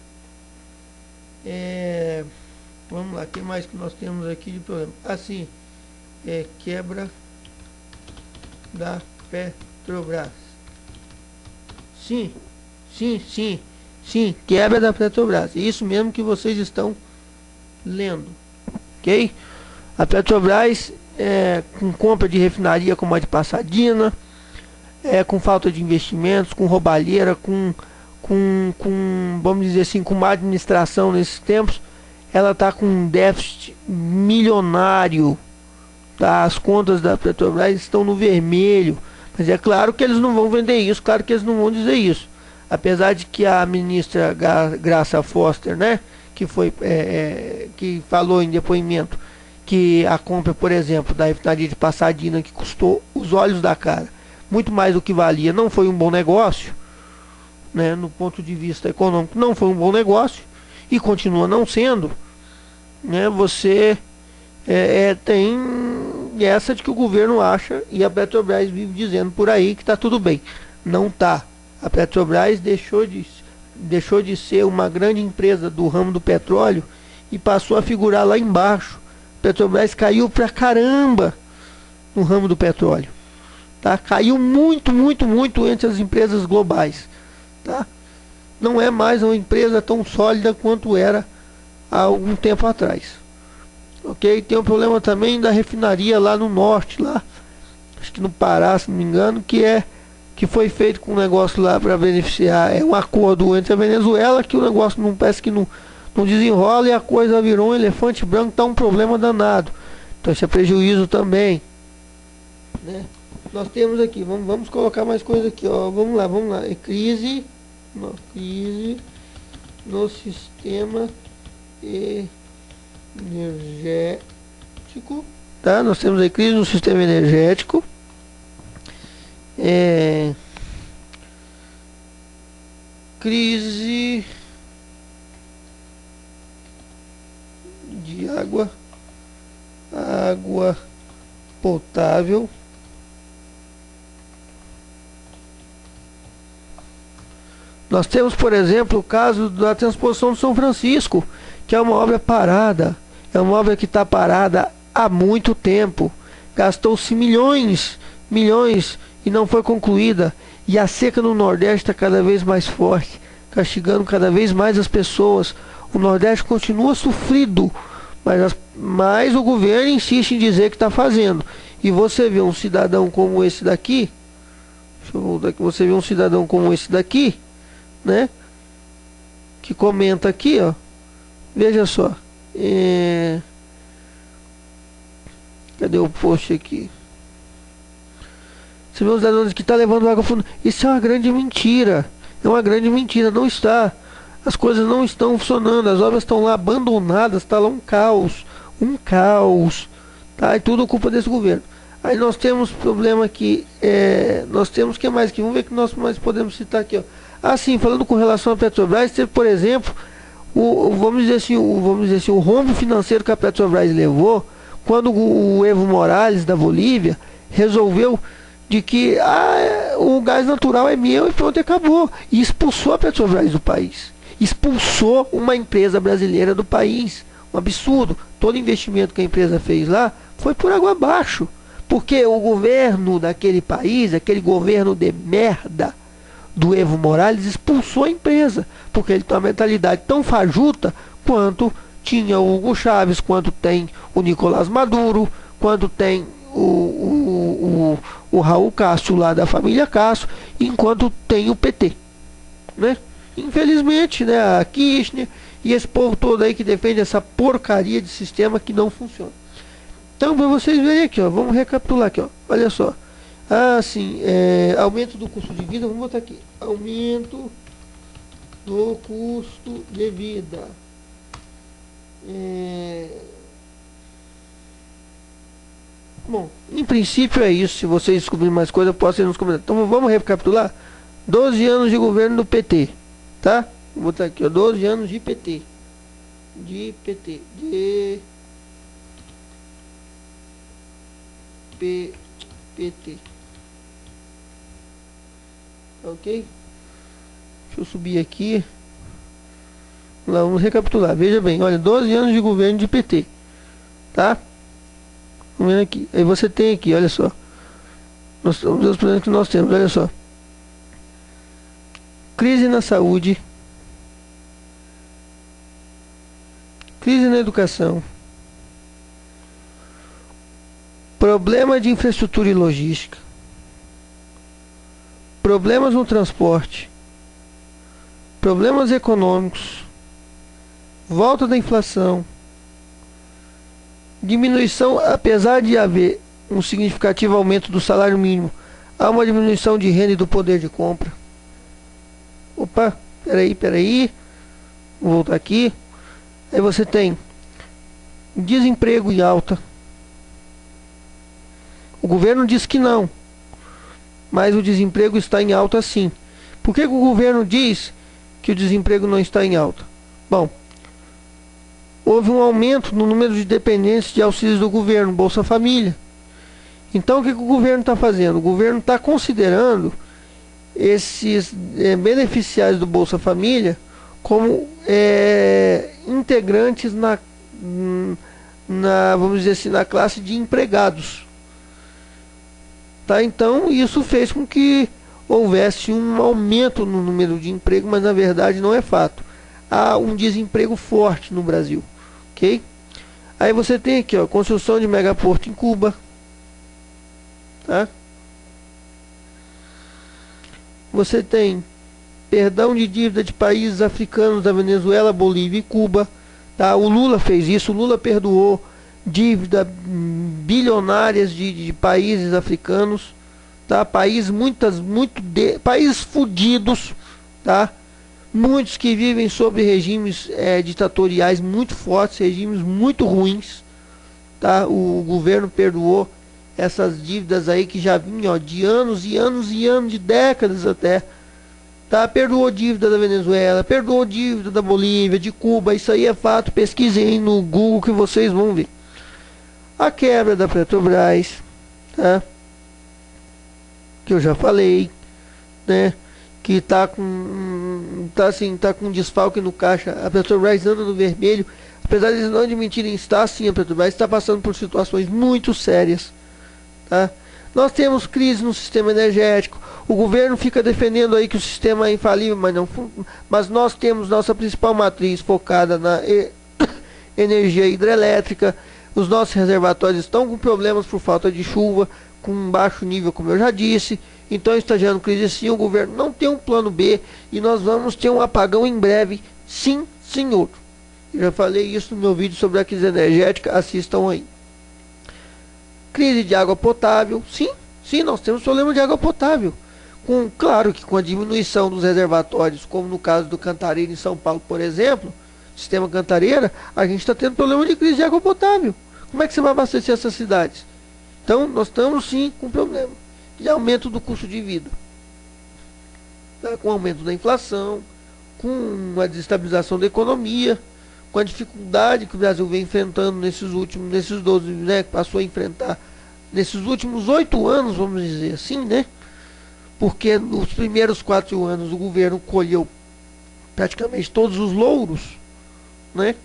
Speaker 2: Vamos lá, o que mais que nós temos aqui de problema? Assim, quebra da Petrobras. Sim, quebra da Petrobras. Isso mesmo que vocês estão lendo, ok? A Petrobras, com compra de refinaria como a de Passadina, com falta de investimentos, com roubalheira, com vamos dizer assim, com má administração nesses tempos, ela está com um déficit milionário, tá? As contas da Petrobras estão no vermelho, mas é claro que eles não vão vender isso, claro que eles não vão dizer isso, apesar de que a ministra Graça Foster, né, que foi que falou em depoimento que a compra, por exemplo, da refinaria de Passadina, que custou os olhos da cara, muito mais do que valia, não foi um bom negócio, né? No ponto de vista econômico, não foi um bom negócio e continua não sendo, né? Você tem essa de que o governo acha e a Petrobras vive dizendo por aí que está tudo bem. Não tá. A Petrobras deixou de ser uma grande empresa do ramo do petróleo e passou a figurar lá embaixo. A Petrobras caiu pra caramba no ramo do petróleo, tá? Caiu muito, muito, muito entre as empresas globais, tá? Não é mais uma empresa tão sólida quanto era há algum tempo atrás. Ok? Tem um problema também da refinaria lá no norte, lá, acho que no Pará, se não me engano, que foi feito com um negócio lá para beneficiar, um acordo entre a Venezuela, que o negócio não parece que não desenrola e a coisa virou um elefante branco, tá um problema danado. Então isso é prejuízo também, né? Nós temos aqui, vamos colocar mais coisa aqui, ó. Vamos lá. É crise no sistema energético, tá? Nós temos aí crise no sistema energético, crise de água potável, nós temos, por exemplo, o caso da transposição de São Francisco, que é uma obra parada, é uma obra que está parada há muito tempo, gastou-se milhões e não foi concluída, e a seca no Nordeste está cada vez mais forte, castigando cada vez mais as pessoas. O Nordeste continua sofrido, mas o governo insiste em dizer que está fazendo. E você vê um cidadão como esse daqui, deixa eu voltar aqui, você vê um cidadão como esse daqui, né, que comenta aqui, ó, veja só, cadê o post aqui? Você vê os cidadãos que está levando água fundo. Isso é uma grande mentira, não está. As coisas não estão funcionando, as obras estão lá abandonadas, está lá um caos, tá? E tudo culpa desse governo. Aí nós temos problema aqui, nós temos que mais aqui, vamos ver que nós mais podemos citar aqui, ó. Assim, falando com relação à Petrobras, teve, por exemplo, vamos dizer assim, o rombo financeiro que a Petrobras levou quando o Evo Morales da Bolívia resolveu de que o gás natural é meu e pronto, acabou. E expulsou a Petrobras do país. Expulsou uma empresa brasileira do país. Um absurdo. Todo investimento que a empresa fez lá foi por água abaixo. Porque o governo daquele país, aquele governo de merda do Evo Morales, expulsou a empresa. Porque ele tem uma mentalidade tão fajuta quanto tinha o Hugo Chávez, quanto tem o Nicolás Maduro, quanto tem o Raul Castro lá da família Castro, enquanto tem o PT, né? Infelizmente, né, a Kirchner e esse povo todo aí que defende essa porcaria de sistema que não funciona. Então, para vocês verem aqui, ó, vamos recapitular aqui, ó, olha só. Sim, aumento do custo de vida, vamos botar aqui, aumento do custo de vida. Bom, em princípio é isso. Se vocês descobrirem mais coisa, posso ir nos comentários. Então vamos recapitular. 12 anos de governo do PT, tá? Vou botar aqui, ó, 12 anos de PT. De PT. PT. Ok? Deixa eu subir aqui. Lá, vamos recapitular. Veja bem, olha, 12 anos de governo de PT, tá? Vamos ver aqui. Aí você tem aqui, olha só. Os problemas que nós temos, olha só. Crise na saúde. Crise na educação. Problema de infraestrutura e logística. Problemas no transporte. Problemas econômicos. Volta da inflação. Diminuição, apesar de haver um significativo aumento do salário mínimo, há uma diminuição de renda e do poder de compra. Opa, peraí. Vou voltar aqui. Aí você tem desemprego em alta. O governo diz que não, mas o desemprego está em alta sim. Por que o governo diz que o desemprego não está em alta? Bom, houve um aumento no número de dependentes de auxílios do governo, Bolsa Família. Então o que o governo está fazendo? O governo está considerando esses beneficiários do Bolsa Família como integrantes vamos dizer assim, na classe de empregados. Tá? Então isso fez com que houvesse um aumento no número de emprego, mas na verdade não é fato. Há um desemprego forte no Brasil, ok? Aí você tem aqui, ó, construção de megaporto em Cuba, tá? Você tem perdão de dívida de países africanos, da Venezuela, Bolívia e Cuba, tá? O Lula fez isso, o Lula perdoou dívida bilionárias de países africanos, tá? Países países fudidos, tá? Muitos que vivem sob regimes ditatoriais muito fortes, regimes muito ruins, tá? O governo perdoou essas dívidas aí que já vinham, ó, de anos e anos e anos, de décadas até, tá? Perdoou dívida da Venezuela, perdoou dívida da Bolívia, de Cuba. Isso aí é fato, pesquisem no Google que vocês vão ver. A quebra da Petrobras, tá? Que eu já falei, né? Que tá com desfalque no caixa. A Petrobras anda no vermelho, apesar de eles não admitirem estar assim. A Petrobras está passando por situações muito sérias, tá? Nós temos crise no sistema energético. O governo fica defendendo aí que o sistema é infalível, mas nós temos nossa principal matriz focada na energia hidrelétrica. Os nossos reservatórios estão com problemas por falta de chuva, com baixo nível, como eu já disse. Então está gerando crise sim. O governo não tem um plano B e nós vamos ter um apagão em breve, sim, senhor. Eu já falei isso no meu vídeo sobre a crise energética, assistam aí. Crise de água potável, sim, nós temos problema de água potável. Claro que com a diminuição dos reservatórios, como no caso do Cantareira em São Paulo, por exemplo, sistema Cantareira, a gente está tendo problema de crise de água potável. Como é que você vai abastecer essas cidades? Então nós estamos sim com problema de aumento do custo de vida, tá? Com o aumento da inflação, com a desestabilização da economia, com a dificuldade que o Brasil vem enfrentando nesses 12, né, passou a enfrentar nesses últimos 8 anos, vamos dizer assim, né? Porque nos primeiros 4 anos o governo colheu praticamente todos os louros, né?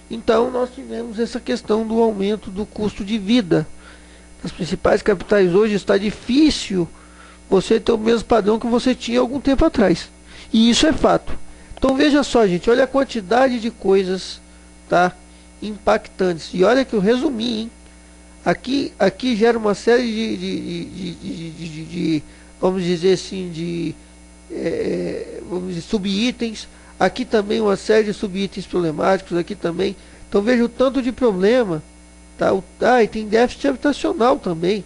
Speaker 2: Então nós tivemos essa questão do aumento do custo de vida. Nas principais capitais hoje está difícil você ter o mesmo padrão que você tinha algum tempo atrás. E isso é fato. Então veja só, gente, olha a quantidade de coisas, tá, impactantes. E olha que eu resumi, hein? Aqui gera uma série de vamos dizer assim, vamos dizer, subitens. Aqui também uma série de subitens problemáticos, aqui também. Então veja o tanto de problema. Tá? E tem déficit habitacional também,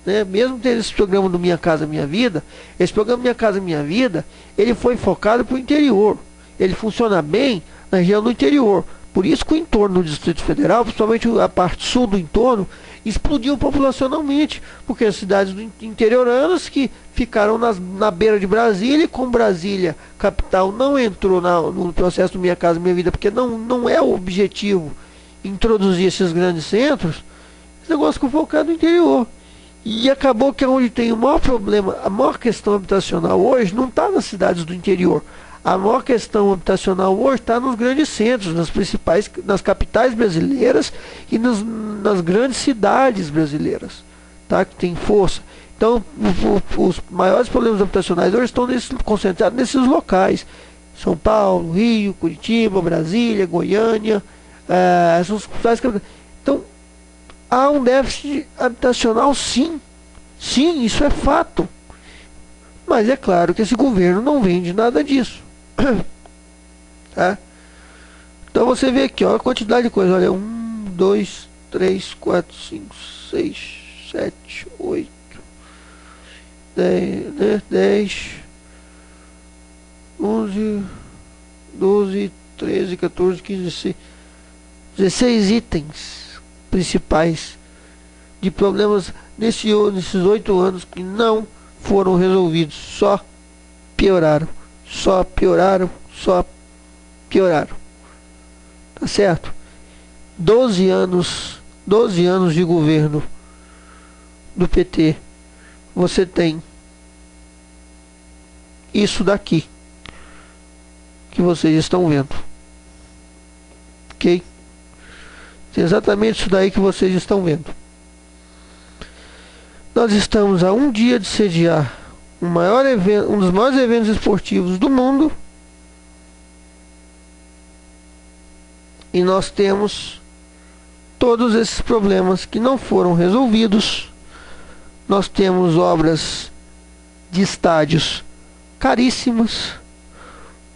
Speaker 2: né? Mesmo tendo esse programa do Minha Casa Minha Vida, esse programa Minha Casa Minha Vida, ele foi focado para o interior. Ele funciona bem na região do interior. Por isso que o entorno do Distrito Federal, principalmente a parte sul do entorno, explodiu populacionalmente, porque as cidades interioranas que ficaram na beira de Brasília, e com Brasília, capital, não entrou no processo do Minha Casa Minha Vida, porque não é o objetivo introduzir esses grandes centros. Esse negócio ficou focado no interior. E acabou que é onde tem o maior problema, a maior questão habitacional hoje não está nas cidades do interior. A maior questão habitacional hoje está nos grandes centros, nas capitais brasileiras e nas grandes cidades brasileiras, tá? Que tem força. Então, os maiores problemas habitacionais hoje estão concentrados nesses locais. São Paulo, Rio, Curitiba, Brasília, Goiânia. Então, há um déficit habitacional, sim, isso é fato, mas é claro que esse governo não vende nada disso, tá? Então você vê aqui, ó, a quantidade de coisa, olha, 1, 2, 3, 4, 5, 6, 7, 8, 10, 11, 12, 13, 14, 15, 16 itens principais de problemas nesses 8 anos que não foram resolvidos, só pioraram, só pioraram, só pioraram. Tá certo? 12 anos de governo do PT, você tem isso daqui que vocês estão vendo, ok? É exatamente isso daí que vocês estão vendo. Nós estamos a um dia de sediar um dos maiores eventos esportivos do mundo, e nós temos todos esses problemas que não foram resolvidos. Nós temos obras de estádios caríssimas,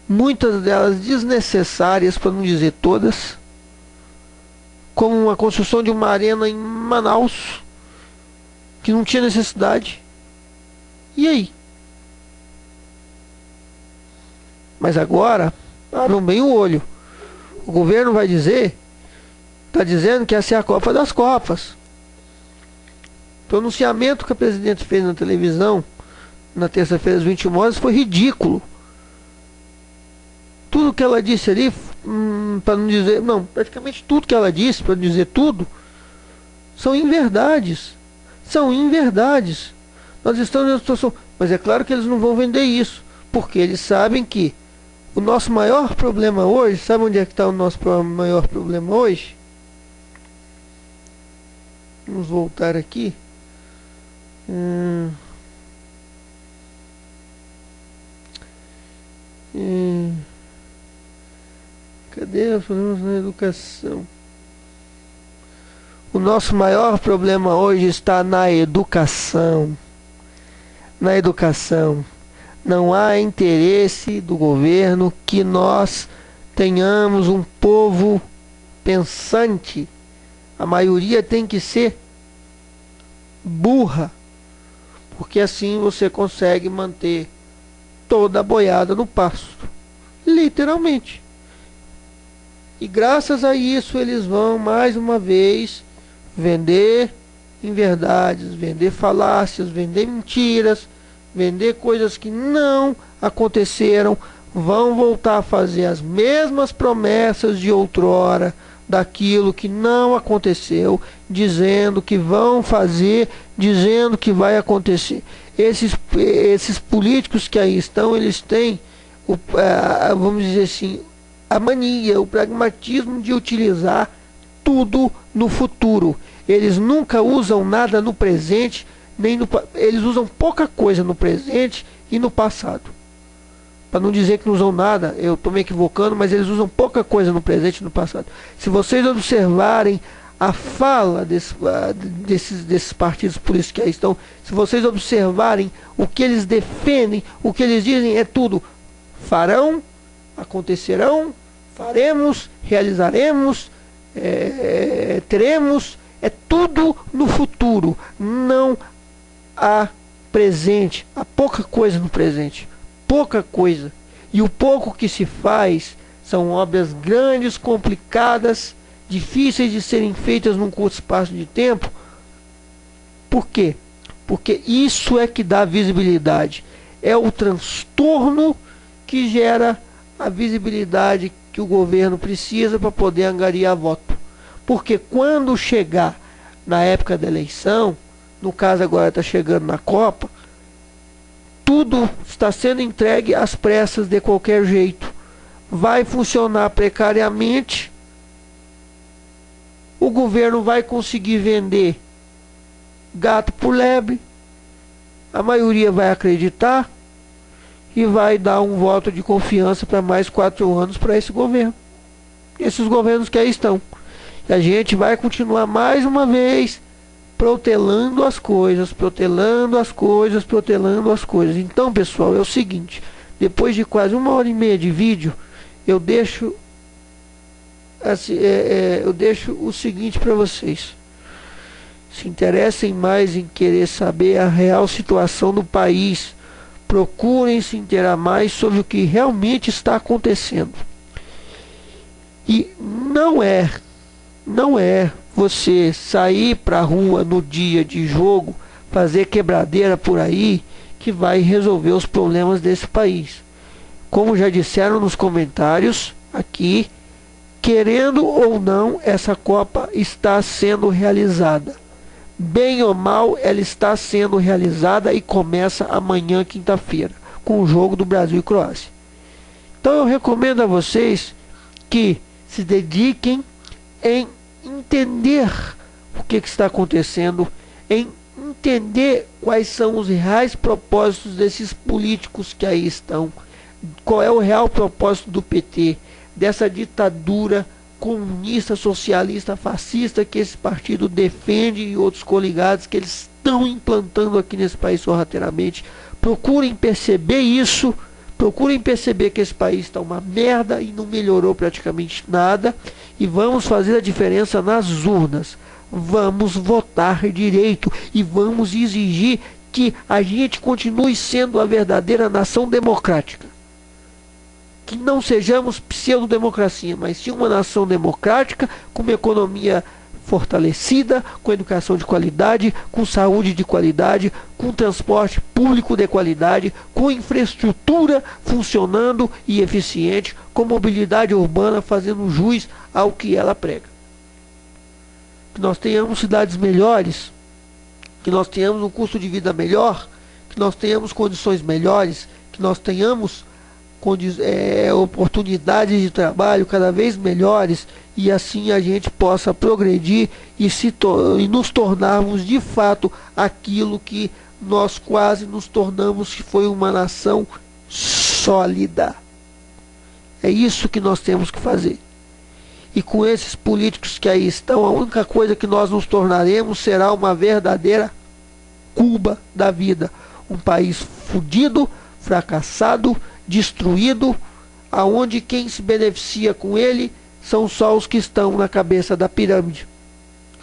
Speaker 2: muitas delas desnecessárias, para não dizer todas, como a construção de uma arena em Manaus, que não tinha necessidade. E aí? Mas agora, abram bem o olho. O governo vai dizer, está dizendo que essa é a Copa das Copas. O pronunciamento que a presidente fez na televisão na terça-feira às 21 horas foi ridículo. Tudo que ela disse ali, para não dizer, não, praticamente tudo que ela disse, para dizer tudo, são inverdades. São inverdades. Nós estamos numa situação, mas é claro que eles não vão vender isso, porque eles sabem que o nosso maior problema hoje, sabe onde é que está o nosso maior problema hoje? Vamos voltar aqui. Cadê os problemas na educação? O nosso maior problema hoje está na educação. Na educação. Não há interesse do governo que nós tenhamos um povo pensante. A maioria tem que ser burra, porque assim você consegue manter toda a boiada no pasto, literalmente. E graças a isso eles vão mais uma vez vender inverdades, vender falácias, vender mentiras, vender coisas que não aconteceram, vão voltar a fazer as mesmas promessas de outrora, daquilo que não aconteceu, dizendo que vão fazer, dizendo que vai acontecer. Esses políticos que aí estão, eles têm, vamos dizer assim, a mania, o pragmatismo de utilizar tudo no futuro. Eles nunca usam nada no presente, eles usam pouca coisa no presente e no passado. Para não dizer que não usam nada, eu estou me equivocando, mas eles usam pouca coisa no presente e no passado. Se vocês observarem a fala desses partidos políticos que aí estão, se vocês observarem o que eles defendem, o que eles dizem é tudo: farão, acontecerão, faremos, realizaremos, teremos, é tudo no futuro. Não há presente, há pouca coisa no presente. Pouca coisa. E o pouco que se faz são obras grandes, complicadas, difíceis de serem feitas num curto espaço de tempo. Por quê? Porque isso é que dá visibilidade. É o transtorno que gera a visibilidade que o governo precisa para poder angariar voto. Porque quando chegar na época da eleição, no caso agora está chegando na Copa, tudo está sendo entregue às pressas de qualquer jeito. Vai funcionar precariamente. O governo vai conseguir vender gato por lebre. A maioria vai acreditar e vai dar um voto de confiança para mais 4 anos para esse governo. Esses governos que aí estão. E a gente vai continuar mais uma vez protelando as coisas, protelando as coisas, protelando as coisas. Então, pessoal, é o seguinte: depois de quase 1h30 de vídeo, eu deixo o seguinte para vocês. Se interessem mais em querer saber a real situação do país, procurem se inteirar mais sobre o que realmente está acontecendo. E não é você sair para a rua no dia de jogo, fazer quebradeira por aí que vai resolver os problemas desse país. Como já disseram nos comentários aqui, querendo ou não, essa Copa está sendo realizada. Bem ou mal, ela está sendo realizada e começa amanhã, quinta-feira, com o jogo do Brasil e Croácia. Então eu recomendo a vocês que se dediquem em entender o que está acontecendo, em entender quais são os reais propósitos desses políticos que aí estão, qual é o real propósito do PT, dessa ditadura comunista, socialista, fascista que esse partido defende e outros coligados que eles estão implantando aqui nesse país sorrateiramente. Procurem perceber isso, procurem perceber que esse país está uma merda e não melhorou praticamente nada, e vamos fazer a diferença nas urnas. Vamos votar direito e vamos exigir que a gente continue sendo a verdadeira nação democrática. Que não sejamos pseudo-democracia, mas sim uma nação democrática, com uma economia fortalecida, com educação de qualidade, com saúde de qualidade, com transporte público de qualidade, com infraestrutura funcionando e eficiente, com mobilidade urbana fazendo jus ao que ela prega. Que nós tenhamos cidades melhores, que nós tenhamos um custo de vida melhor, que nós tenhamos condições melhores, que nós tenhamos oportunidades de trabalho cada vez melhores, e assim a gente possa progredir e nos tornarmos de fato aquilo que nós quase nos tornamos, que foi uma nação sólida. É isso que nós temos que fazer. E com esses políticos que aí estão, a única coisa que nós nos tornaremos será uma verdadeira Cuba da vida. Um país fudido, fracassado, destruído, aonde quem se beneficia com ele são só os que estão na cabeça da pirâmide.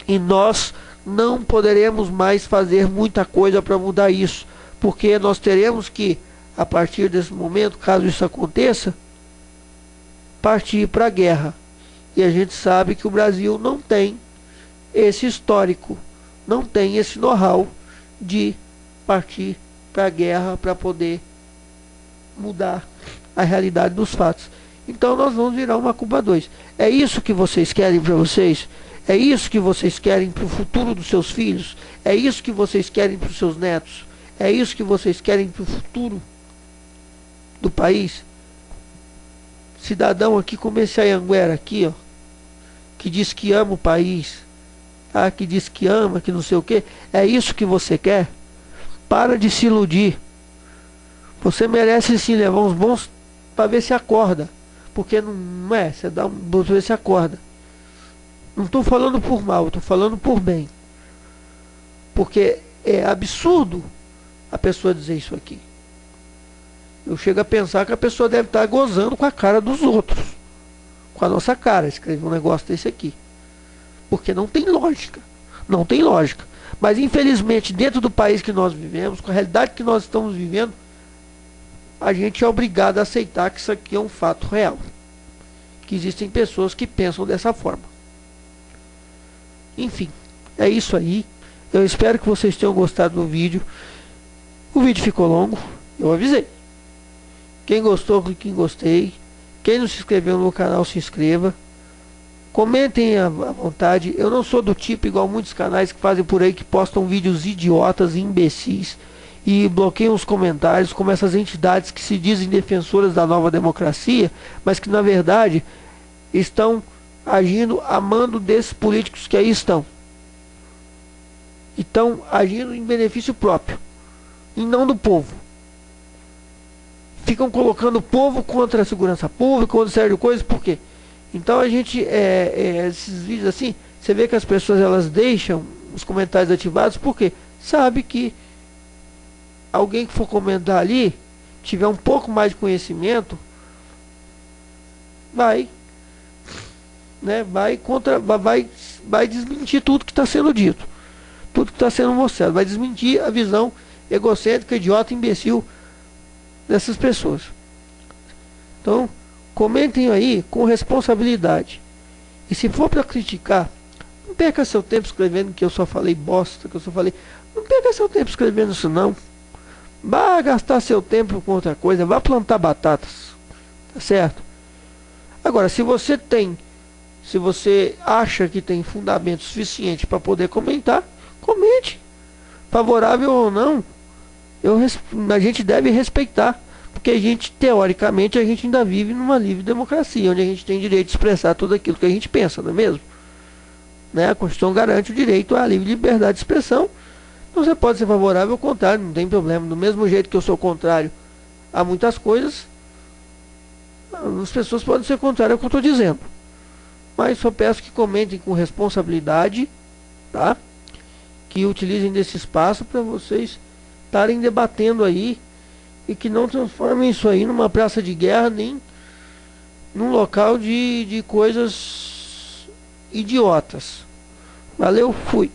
Speaker 2: E nós não poderemos mais fazer muita coisa para mudar isso, porque nós teremos que, a partir desse momento, caso isso aconteça, partir para a guerra. E a gente sabe que o Brasil não tem esse histórico, não tem esse know-how de partir para a guerra para poder mudar a realidade dos fatos. Então nós vamos virar uma Cuba 2. É isso que vocês querem para vocês? É isso que vocês querem para o futuro dos seus filhos? É isso que vocês querem para os seus netos? É isso que vocês querem para o futuro do país? Cidadão aqui como esse Anhanguera aqui, ó, que diz que ama o país, tá? Que diz que ama, que não sei o que. É isso que você quer? Para de se iludir. Você merece sim levar uns bons para ver se acorda. Porque não é, você dá um bom para ver se acorda. Não estou falando por mal, estou falando por bem. Porque é absurdo a pessoa dizer isso aqui. Eu chego a pensar que a pessoa deve estar gozando com a cara dos outros. Com a nossa cara, escrever um negócio desse aqui. Porque não tem lógica. Não tem lógica. Mas infelizmente, dentro do país que nós vivemos, com a realidade que nós estamos vivendo, a gente é obrigado a aceitar que isso aqui é um fato real. Que existem pessoas que pensam dessa forma. Enfim, é isso aí. Eu espero que vocês tenham gostado do vídeo. O vídeo ficou longo, eu avisei. Quem gostou, clique em gostei. Quem não se inscreveu no canal, se inscreva. Comentem à vontade. Eu não sou do tipo igual muitos canais que fazem por aí, que postam vídeos idiotas e imbecis e bloqueiam os comentários, como essas entidades que se dizem defensoras da nova democracia, mas que na verdade estão agindo a mando desses políticos que aí estão. Estão agindo em benefício próprio e não do povo. Ficam colocando o povo contra a segurança pública, contra série de coisas, por quê? Então a gente, esses vídeos assim, você vê que as pessoas elas deixam os comentários ativados, porque sabe que alguém que for comentar ali, tiver um pouco mais de conhecimento, vai desmentir tudo que está sendo dito, tudo que está sendo mostrado, vai desmentir a visão egocêntrica, idiota, imbecil dessas pessoas. Então, comentem aí com responsabilidade. E se for para criticar, não perca seu tempo escrevendo que eu só falei bosta, que eu só falei. Não perca seu tempo escrevendo isso não. Vá gastar seu tempo com outra coisa, vá plantar batatas, tá certo? Agora, se você acha que tem fundamento suficiente para poder comentar, comente, favorável ou não, a gente deve respeitar, porque teoricamente, a gente ainda vive numa livre democracia, onde a gente tem direito de expressar tudo aquilo que a gente pensa, não é mesmo? Né? A Constituição garante o direito à livre liberdade de expressão. Então você pode ser favorável ou contrário, não tem problema. Do mesmo jeito que eu sou contrário a muitas coisas, as pessoas podem ser contrárias ao que eu estou dizendo. Mas só peço que comentem com responsabilidade, tá? Que utilizem desse espaço para vocês estarem debatendo aí e que não transformem isso aí numa praça de guerra, nem num local de coisas idiotas. Valeu, fui.